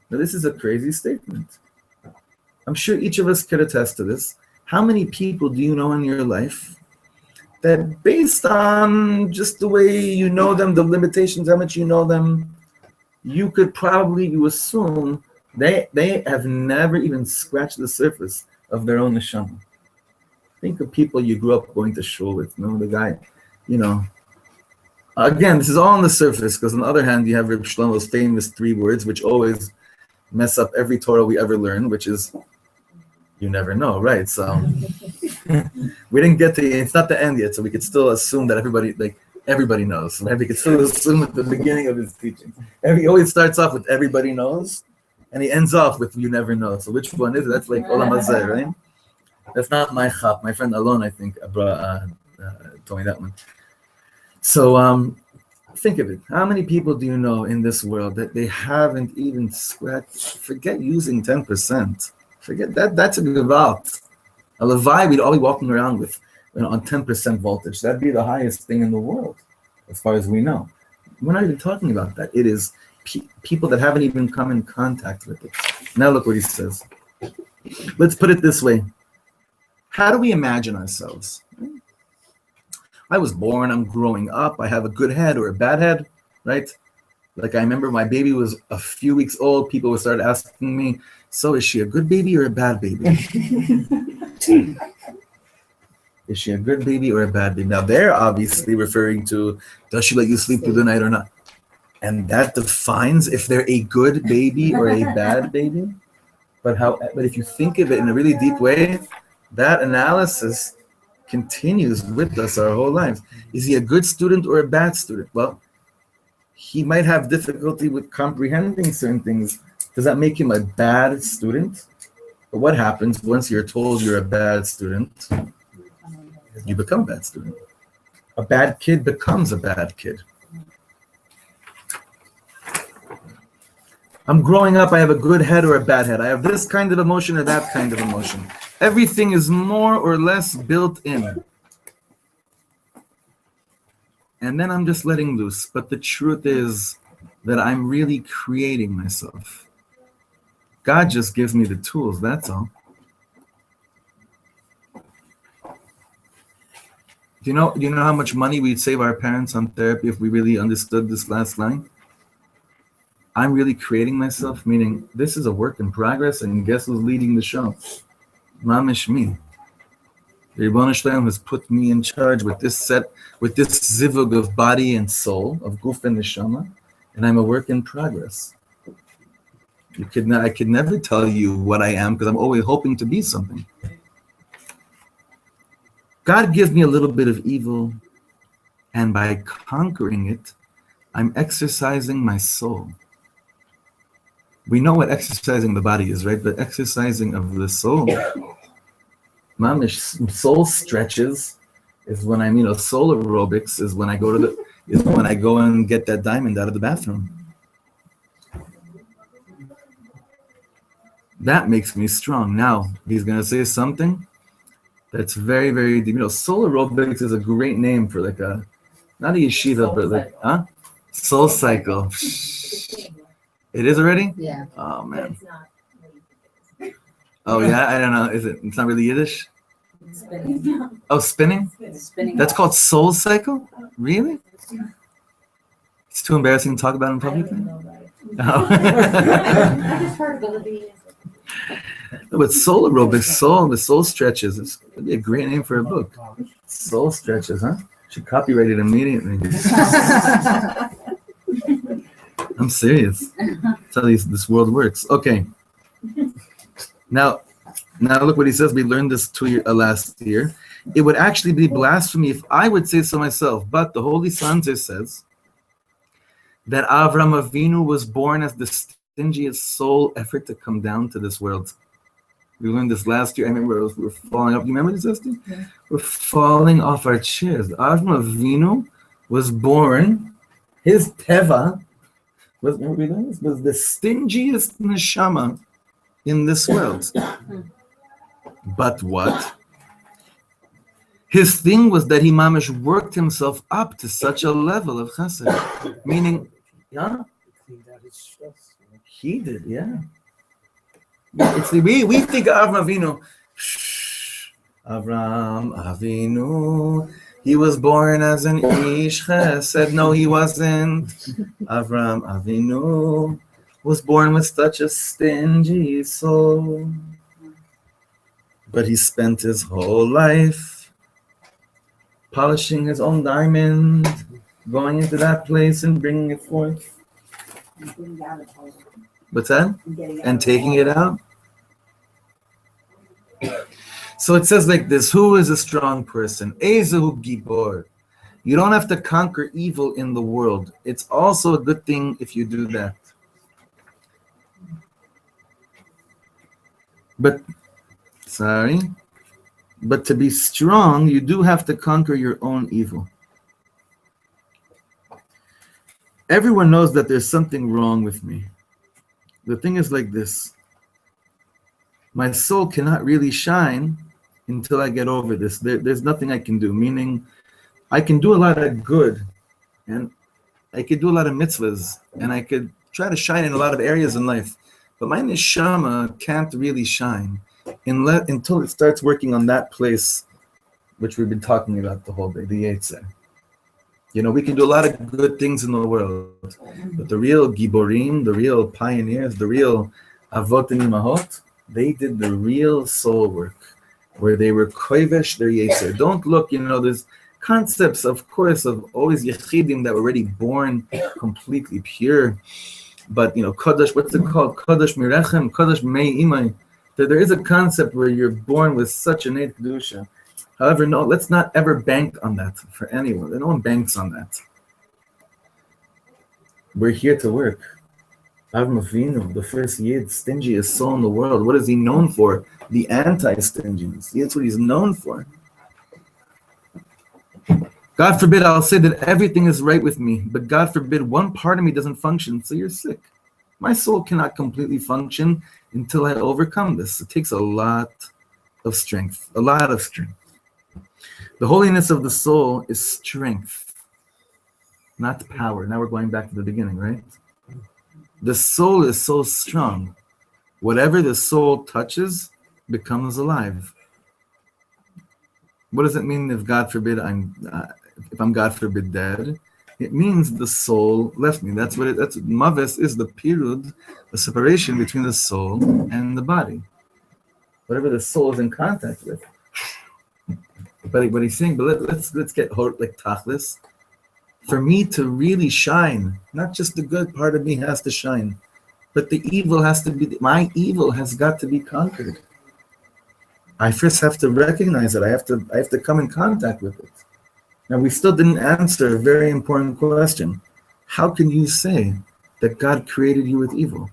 Now this is a crazy statement. I'm sure each of us could attest to this. How many people do you know in your life that based on just the way you know them, the limitations, how much you know them, you assume they have never even scratched the surface of their own neshama. Think of people you grew up going to shul with, the guy, Again, this is all on the surface, because on the other hand, you have Reb Shlomo's famous 3 words, which always mess up every Torah we ever learn, which is, you never know, right? So we didn't get to, it's not the end yet, so we could still assume that everybody knows. Right? We could still assume at the beginning of his teaching. He always starts off with everybody knows, and he ends off with you never know. So which one is it? That's like Olam Hazeh, right? That's not my chap. My friend Alon, I think, told me that one. So think of it. How many people do you know in this world that they haven't even scratched? Forget using 10%. Forget that. That's a gewalt. A levai we'd all be walking around with on 10% voltage. That'd be the highest thing in the world, as far as we know. We're not even talking about that. It is people that haven't even come in contact with it. Now look what he says. Let's put it this way. How do we imagine ourselves? I was born, I'm growing up, I have a good head or a bad head, right? Like I remember my baby was a few weeks old, people would start asking me, so is she a good baby or a bad baby? Is she a good baby or a bad baby? Now they're obviously referring to, does she let you sleep through the night or not? And that defines if they're a good baby or a bad baby. But if you think of it in a really deep way, that analysis continues with us our whole lives. Is he a good student or a bad student? Well, he might have difficulty with comprehending certain things. Does that make him a bad student? But what happens once you're told you're a bad student? You become a bad student. A bad kid becomes a bad kid. I'm growing up, I have a good head or a bad head. I have this kind of emotion or that kind of emotion. Everything is more or less built in. And then I'm just letting loose. But the truth is that I'm really creating myself. God just gives me the tools, that's all. Do you know how much money we'd save our parents on therapy if we really understood this last line? I'm really creating myself, meaning this is a work in progress, and guess who's leading the show? Mamish me. The Ribono Shel Olam has put me in charge with this zivug of body and soul, of guf and neshama, and I'm a work in progress. I could never tell you what I am because I'm always hoping to be something. God gives me a little bit of evil, and by conquering it, I'm exercising my soul. We know what exercising the body is, right? But exercising of the soul, mamish, soul stretches is when soul aerobics is when I go and get that diamond out of the bathroom. That makes me strong. Now, he's going to say something that's very, very deep. Soul aerobics is a great name for like not a yeshiva, but like, Soul cycle. It is already? Yeah. Oh, man. Oh, yeah? I don't know. It's not really Yiddish? Spinning. Oh, spinning? Spinning. That's called soul cycle? Really? It's too embarrassing to talk about in public? Oh. No, but soul aerobics, the soul stretches. It's would be a great name for a book. Soul stretches, huh? Should copyright it immediately. I'm serious. That's how this world works. Okay. Now look what he says. We learned this last year. It would actually be blasphemy if I would say so myself. But the Holy Sanzer says that Avram Avinu was born as the stingiest soul effort to come down to this world. We learned this last year. I remember we were falling off. You remember this, Esty? Yeah. We're falling off our chairs. Avram Avinu was born. His teva was the stingiest neshama in this world. But what? His thing was that he mamish worked himself up to such a level of chesed. Meaning, yeah, he did, yeah. We think of Avram Avinu. Avram Avinu, he was born as an ish chesed. No, he wasn't. Avram Avinu was born with such a stingy soul. But he spent his whole life polishing his own diamond, going into that place and bringing it forth. What's that? And taking it out. So it says like this: who is a strong person? Ezehu gibor. You don't have to conquer evil in the world. It's also a good thing if you do that. But to be strong, you do have to conquer your own evil. Everyone knows that there's something wrong with me. The thing is like this. My soul cannot really shine until I get over this. There's nothing I can do, meaning I can do a lot of good, and I could do a lot of mitzvahs, and I could try to shine in a lot of areas in life. But my neshama can't really shine until it starts working on that place, which we've been talking about the whole day, the Yetzer. We can do a lot of good things in the world, but the real giborim, the real pioneers, the real avot and imahot, they did the real soul work, where they were koivesh their Yetzer. Don't look, there's concepts, of course, of always yechidim that were already born completely pure. But, kodesh, what's it called? Kodesh mirechem, kodesh mei imai. There is a concept where you're born with such an Eid Kedusha. However, no, let's not ever bank on that for anyone. No one banks on that. We're here to work. Avram Avinu, the first Yid, stingiest soul in the world. What is he known for? The anti-stinginess. That's what he's known for. God forbid I'll say that everything is right with me, but God forbid one part of me doesn't function, so you're sick. My soul cannot completely function until I overcome this. It takes a lot of strength, The holiness of the soul is strength, not power. Now we're going back to the beginning, right? The soul is so strong. Whatever the soul touches becomes alive. What does it mean if God forbid I'm God forbid dead? It means the soul left me. That's maves is the pirud, the separation between the soul and the body. Whatever the soul is in contact with. But what he's saying, but let's get like tachlis. For me to really shine, not just the good part of me has to shine, but the evil my evil has got to be conquered. I first have to recognize it. I have to come in contact with it. Now, we still didn't answer a very important question. How can you say that God created you with evil?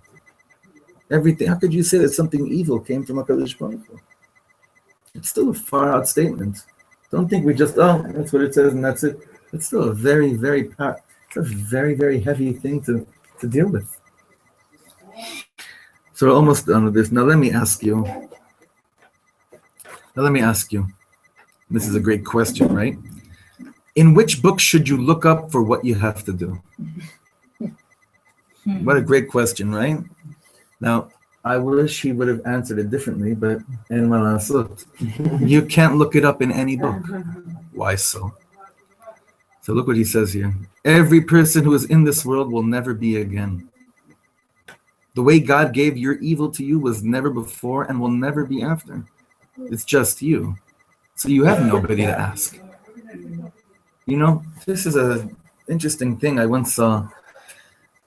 Everything. How could you say that something evil came from HaKadosh Baruch Hu? It's still a far out statement. Don't think we just, that's what it says and that's it. It's still a very, very very heavy thing to deal with. So we're almost done with this. Now let me ask you. This is a great question, right? In which book should you look up for what you have to do? What a great question, right? Now, I wish he would have answered it differently, but you can't look it up in any book. Why so? So look what he says here. Every person who is in this world will never be again. The way God gave your evil to you was never before and will never be after. It's just you. So you have nobody to ask. You know, this is an interesting thing I once saw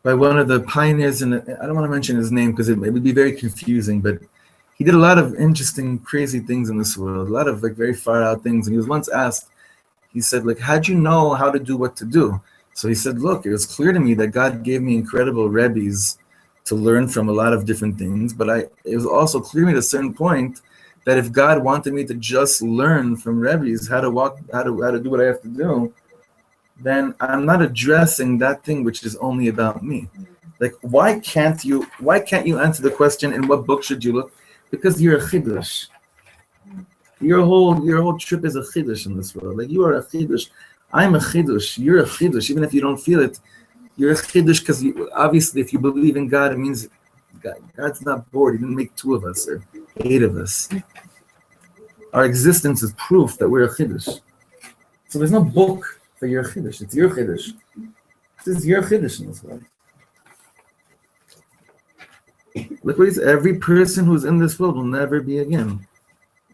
by one of the pioneers, and I don't want to mention his name because it would be very confusing, but he did a lot of interesting, crazy things in this world, a lot of like very far out things. And he was once asked, he said, like, how'd you know how to do what to do? So he said, look, it was clear to me that God gave me incredible rebbes to learn from a lot of different things, but it was also clear to me at a certain point that if God wanted me to just learn from rebbes how to do what I have to do, then I'm not addressing that thing which is only about me. Like, why can't you answer the question, in what book should you look? Because you're a chiddush. Your whole trip is a chiddush in this world. Like, you are a chiddush. I'm a chiddush. You're a chiddush. Even if you don't feel it, you're a chiddush because obviously if you believe in God, it means God's not bored. He didn't make 2 of us or 8 of us. Our existence is proof that we're a chiddush. So there's no book for your chiddush. It's your chiddush. This is your chiddush in this world. Look what he says. Every person who's in this world will never be again.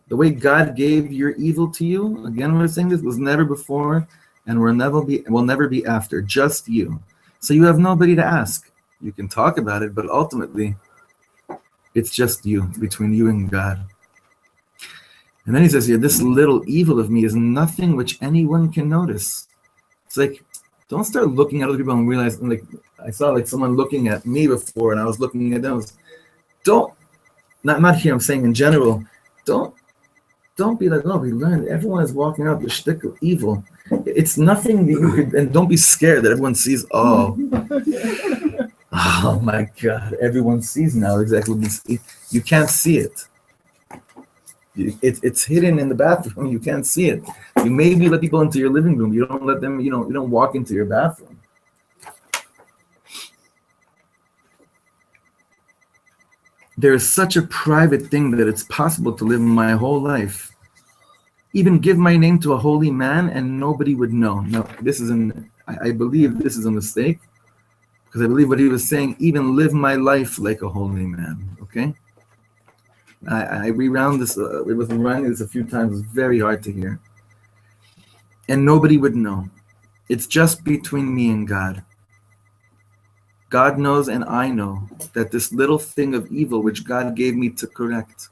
The way God gave your evil to you, again we're saying this, was never before and will never be after. Just you. So you have nobody to ask. You can talk about it, but ultimately it's just you, between you and God. And then he says here, this little evil of me is nothing which anyone can notice. It's like, don't start looking at other people and realize, like, I saw like someone looking at me before and I was looking at them. Not here, I'm saying in general, don't be like, oh, we learned, everyone is walking out the shtick of evil. It's nothing that you could, and don't be scared that everyone sees, oh my God, everyone sees now exactly what you see. You can't see it. It's hidden in the bathroom. You can't see it. You maybe let people into your living room. You don't let them, you don't walk into your bathroom. There is such a private thing that it's possible to live my whole life. Even give my name to a holy man and nobody would know. No, I believe this is a mistake, because I believe what he was saying, even live my life like a holy man, okay? I rewound this, it was reminding this a few times, it's very hard to hear. And nobody would know. It's just between me and God. God knows and I know that this little thing of evil which God gave me to correct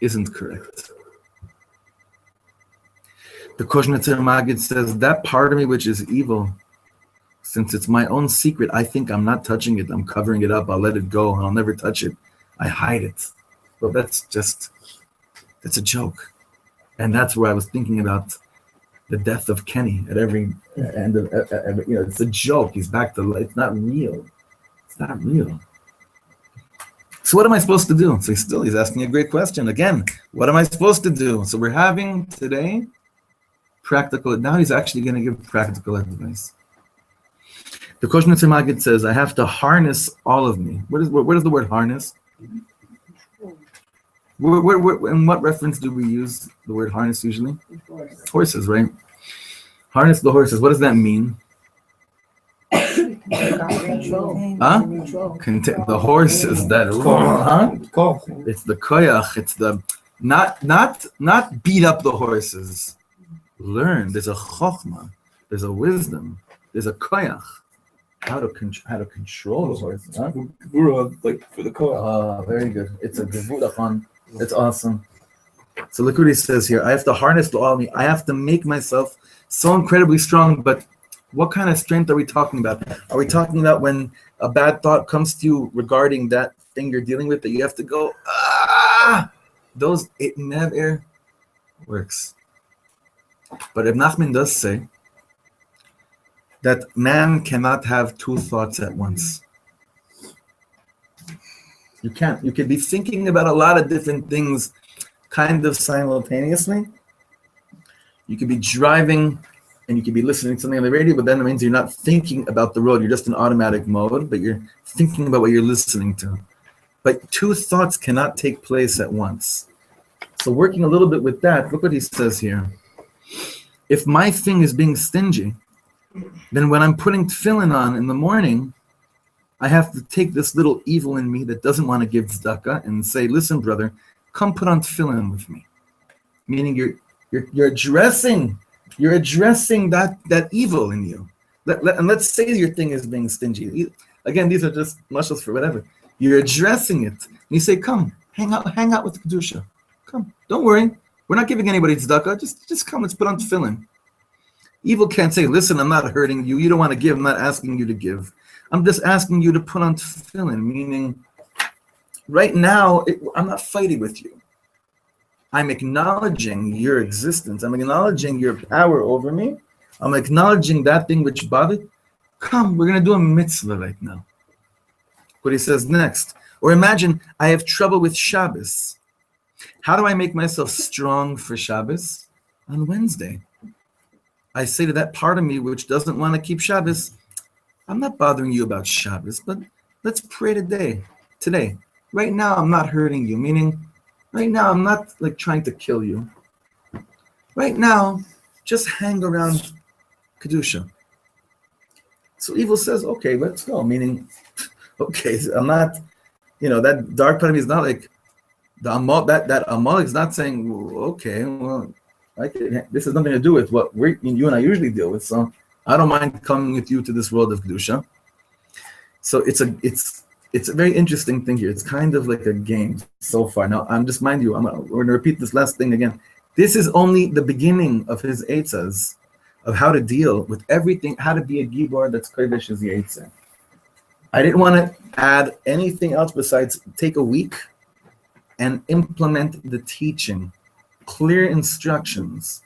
isn't correct. The Koshnetzer Maggid says, that part of me which is evil, since it's my own secret, I think I'm not touching it, I'm covering it up, I'll let it go, and I'll never touch it. I hide it. Well, that's a joke. And that's where I was thinking about the death of Kenny at every end of, it's a joke. He's back to life. It's not real. It's not real. So what am I supposed to do? So he's asking a great question. Again, what am I supposed to do? So we're having today practical, now he's actually going to give practical advice. The Koshnetzer Maggid says, I have to harness all of me. What is the word harness? In what reference do we use the word harness usually? Horses, right? Harness the horses. What does that mean? The horses that it's the koyach. It's the not beat up the horses. Learn. There's a chokhmah. There's a wisdom. There's a koyach. How to control the horses. Huh? Like for the koyach. Very good. It's a gevurah. It's awesome. So look what he says here. I have to harness all of me. I have to make myself so incredibly strong. But what kind of strength are we talking about? Are we talking about when a bad thought comes to you regarding that thing you're dealing with that you have to go, it never works. But Reb Nachman does say that man cannot have 2 thoughts at once. You can't. You could be thinking about a lot of different things kind of simultaneously. You could be driving and you could be listening to something on the radio, but then it means you're not thinking about the road. You're just in automatic mode, but you're thinking about what you're listening to. But two thoughts cannot take place at once. So working a little bit with that, look what he says here. If my thing is being stingy, then when I'm putting tefillin on in the morning, I have to take this little evil in me that doesn't want to give tzedakah and say, listen, brother, come put on tefillin with me. Meaning you're addressing that evil in you. And let's say your thing is being stingy. Again, these are just muscles for whatever. You're addressing it. And you say, come, hang out with the Kedusha. Come, don't worry. We're not giving anybody tzedakah. Just come, let's put on tefillin. Evil can't say, listen, I'm not hurting you. You don't want to give. I'm not asking you to give. I'm just asking you to put on tefillin, meaning right now, I'm not fighting with you. I'm acknowledging your existence. I'm acknowledging your power over me. I'm acknowledging that thing which bothered. Come, we're going to do a mitzvah right now. What he says next. Or imagine I have trouble with Shabbos. How do I make myself strong for Shabbos? On Wednesday. I say to that part of me which doesn't want to keep Shabbos, I'm not bothering you about Shabbos, but let's pray today. Right now, I'm not hurting you, meaning right now, I'm not like trying to kill you. Right now, just hang around Kedusha. So evil says, okay, let's go, meaning, okay, I'm not, that dark part of me is not like, that Amalek is not saying, okay, well, this has nothing to do with what you and I usually deal with, so I don't mind coming with you to this world of Kedusha. So it's a very interesting thing here. It's kind of like a game so far. Now, mind you, we're going to repeat this last thing again. This is only the beginning of his eitzas, of how to deal with everything, how to be a gibor that's kodesh is the eitzah. I didn't want to add anything else besides take a week and implement the teaching, clear instructions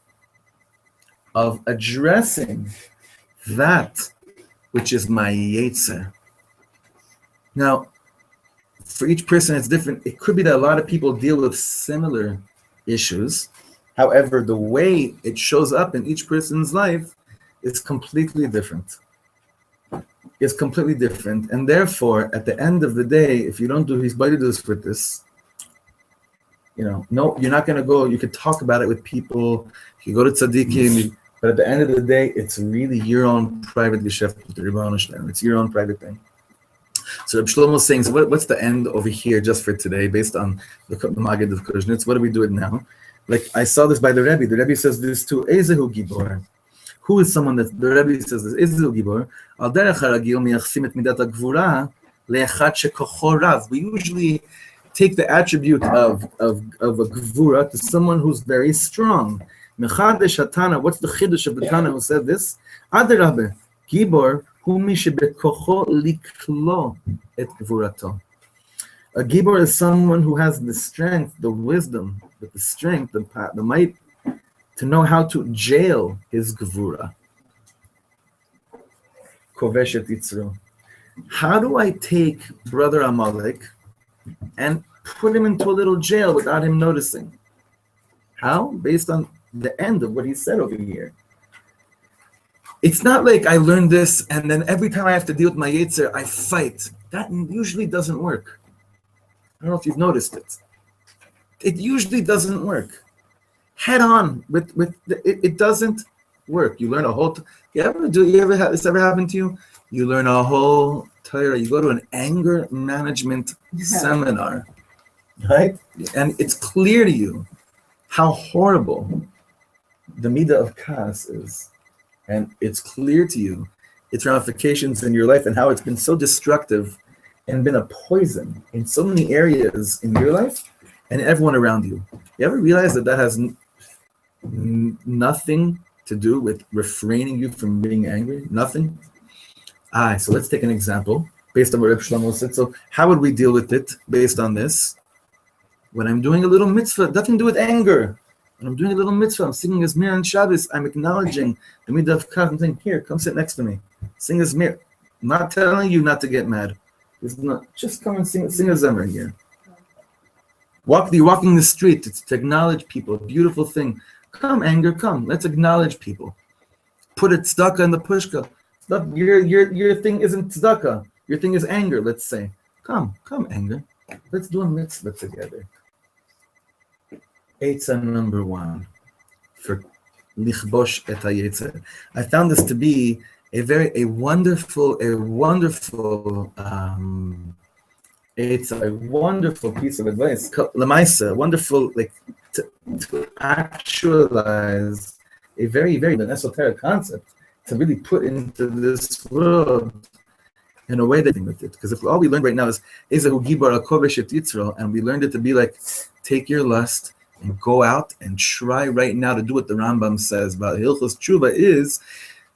of addressing that which is my yetzer. Now, for each person, it's different. It could be that a lot of people deal with similar issues. However, the way it shows up in each person's life is completely different. It's completely different. And therefore, at the end of the day, if you don't do his bodhidus with this, no, you're not going to go. You could talk about it with people. You go to tzaddikim, but at the end of the day, it's really your own private geschäft with the Rebbeinu Shalom. It's your own private thing. So Reb Shlomo is saying, so what's the end over here just for today, based on the Magid of Kuznets? What do we do it now? Like I saw this by the Rebbe. The Rebbe says this too. Ezehu Gibor. Who is someone that the Rebbe says this? Ezehu Gibor. Al derech haragil miyachsim et midat hagvura le'echad shekocho rav. We usually take the attribute of a gvura to someone who's very strong. Mechadesh hatana. What's the chiddush of the Tana who said this? Adarabbe Gibor. A gibor is someone who has the strength, the wisdom, the might to know how to jail his gevura. Koveshet Yitzru. How do I take brother Amalek and put him into a little jail without him noticing? How? Based on the end of what he said over here. It's not like I learned this and then every time I have to deal with my yetzer, I fight. That usually doesn't work. I don't know if you've noticed it. It usually doesn't work. Head on it doesn't work. You learn a whole. This ever happened to you? You learn a whole Torah. You go to an anger management seminar, right? And it's clear to you how horrible the midah of Kas is. And it's clear to you its ramifications in your life and how it's been so destructive and been a poison in so many areas in your life and everyone around you. You ever realize that has nothing to do with refraining you from being angry? Nothing? So let's take an example based on what Reb Shlomo said. So how would we deal with it based on this? When I'm doing a little mitzvah, nothing to do with anger. When I'm doing a little mitzvah, I'm singing Izmir on Shabbos, I'm acknowledging the midah of Kav. I'm saying, here, come sit next to me. Sing Izmir. I'm not telling you not to get mad. It's not just come and sing a Zemer here. Walking the street, it's to acknowledge people. A beautiful thing. Come, anger, come. Let's acknowledge people. Put it tzedakah in the pushka. Your thing isn't tzedakah. Your thing is anger, let's say. Come, anger. Let's do a mitzvah together. Eitzah number 1 for lichbosh et hayetzer. I found this to be a wonderful it's a wonderful piece of advice. Lamaisa, wonderful, like to actualize a very, very esoteric concept to really put into this world in a way that with it. Because if all we learned right now is Ezehu Gibar HaKovesh et Yitzro, and we learned it to be like, take your lust and go out and try right now to do what the Rambam says about Hilchos Tshuva is,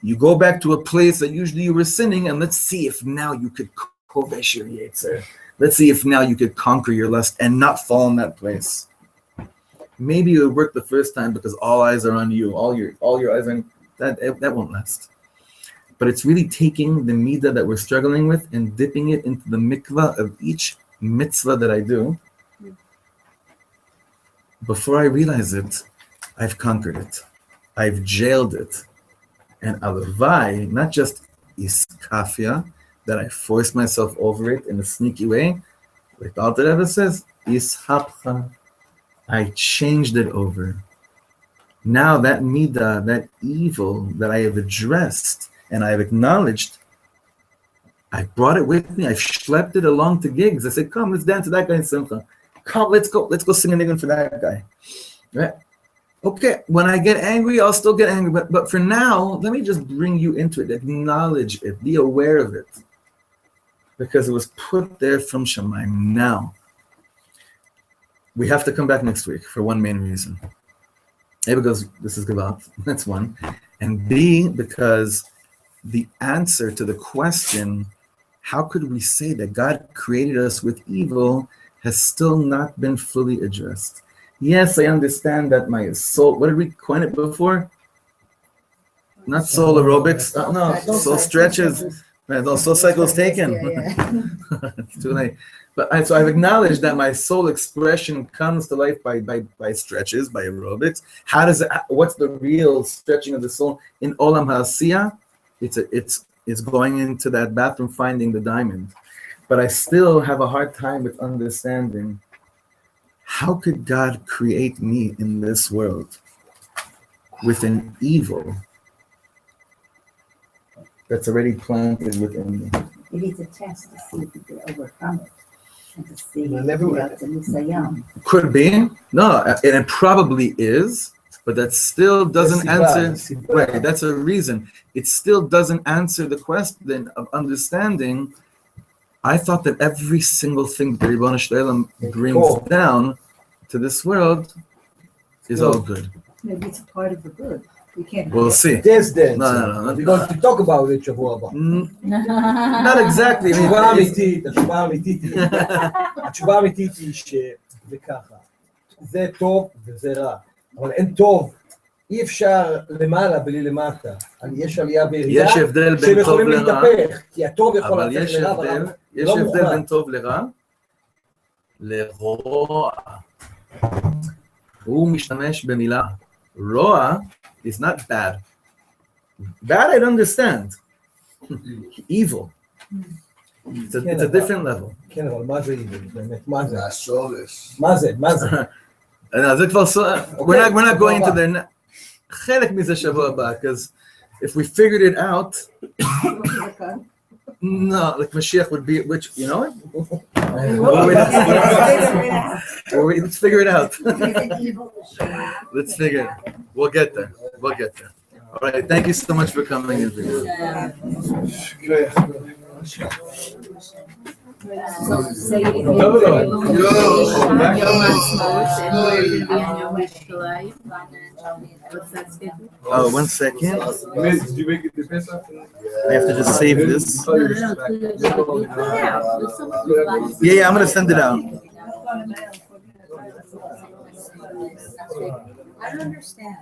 you go back to a place that usually you were sinning, and let's see if now you could kovesh your Yetzer. Let's see if now you could conquer your lust and not fall in that place. Maybe it would work the first time because all eyes are on you. All your eyes are on that won't last. But it's really taking the midah that we're struggling with and dipping it into the mikvah of each mitzvah that I do. Before I realize it, I've conquered it. I've jailed it. And alavai, not just iskafia, that I forced myself over it in a sneaky way, like the Alter Rebbe says, ishapcha, I changed it over. Now that midah, that evil that I have addressed and I have acknowledged, I brought it with me. I schlepped it along to gigs. I said, come, let's dance to that guy in Simcha. Come, let's go sing a niggun for that guy. Right? Okay, when I get angry, I'll still get angry. But for now, let me just bring you into it. Acknowledge it. Be aware of it. Because it was put there from Shemaim. Now, we have to come back next week for one main reason. A, because this is Gewalt. That's one. And B, because the answer to the question, how could we say that God created us with evil, has still not been fully addressed. Yes, I understand that my soul, what did we coin it before? Not soul aerobics, no, soul stretches. No, soul cycle's taken. It's too late. But so I've acknowledged that my soul expression comes to life by stretches, by aerobics. How does it? What's the real stretching of the soul in Olam Ha'asiyah? It's going into that bathroom, finding the diamond. But I still have a hard time with understanding how could God create me in this world with an evil that's already planted within me. It is a test to see if you can overcome it and to see if Could be. No, and it probably is, but that still doesn't answer. Right, that's a reason. It still doesn't answer the question of understanding. I thought that every single thing that Ribono Shel Olam brings down to this world is all good. Maybe it's a part of the good. We can't. We'll see. There's the answer. No. We're going to talk about it שבוע הבא. Not exactly. התשובה האמיתית היא שזה ככה. זה טוב וזה רע. אבל אין טוב. אי אפשר למעלה בלי למטה. יש עלייה וירידה שהם יכולים להתהפך. כי הטוב יכול להתהפך לרע. יש הבדל בין טוב לרע לרוע. הוא משתמש במילה רוע. It's not bad. Bad, I'd understand. Evil. It's a different level. כן, אבל מה זה evil? באמת, מה זה? השורש. מה זה? מה זה? זה כבר, we're not going to the... חלק מזה שבוע הבא, because if we figured it out, no, like Mashiach would be, which, you know it? Let's figure it out. Let's figure it. We'll get there. All right. Thank you so much for coming in. So say it again. Oh, 1 second. Did you make it the best? I have to just save this. Yeah, I'm going to send it out. I don't understand.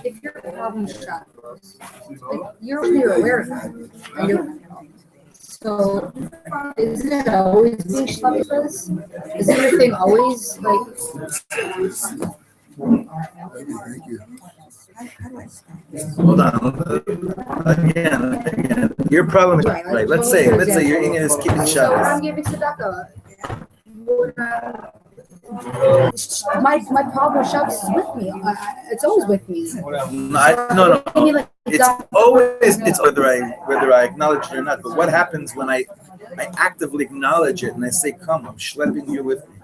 if you're a problem shop, like, you're aware of that. And so isn't it always being Shabbos? Isn't your thing always like? Hold on. Again. Your problem is right. Let's say your Inyan is keeping So when Shabbos. I'm giving tzedakah, my problem with Shabbos is with me. It's always with me. No. It's whether I acknowledge it or not. But what happens when I actively acknowledge it and I say, "Come, I'm schlepping you with me."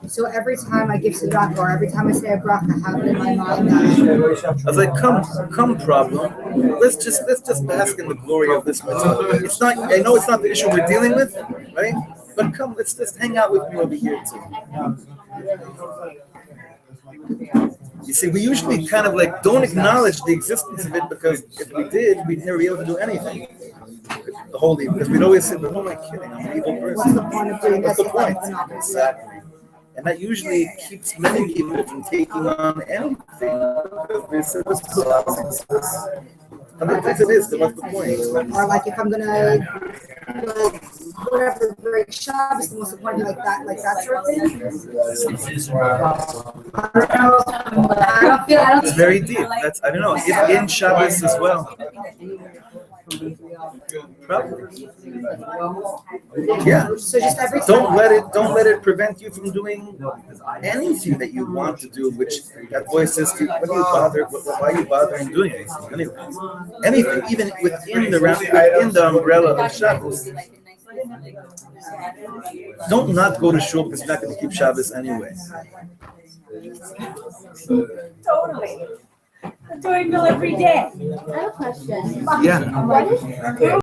So every time I give tzedakah or every time I say a bracha, I have it in my mind that I was like, "Come, problem. Let's just bask in the glory of this mitzvah. It's not. I know it's not the issue we're dealing with, right? But come, let's just hang out with me over here too." You see, we usually kind of like don't acknowledge the existence of it because if we did, we'd never be able to do anything. The holy, because we'd always say, "But who am I kidding? I'm an evil person." what's the point of doing What's this? the point? Exactly. And that usually keeps many people from taking on anything because they say, "This is and the thing is, what's the point?" Or like if I'm gonna like whatever break Shabbos, what's the point like that sort of thing? I don't It's very deep. I don't know. It's in Shabbos as well. Probably. Yeah. So just every time. Don't let it prevent you from doing anything that you want to do, which that voice says to you, why are you bothering doing anything anyway? Anything, even within the umbrella of Shabbos. Don't not go to shul because you're not going to keep Shabbos anyway. Totally. That's what I feel every day. I have a question. Yeah. What is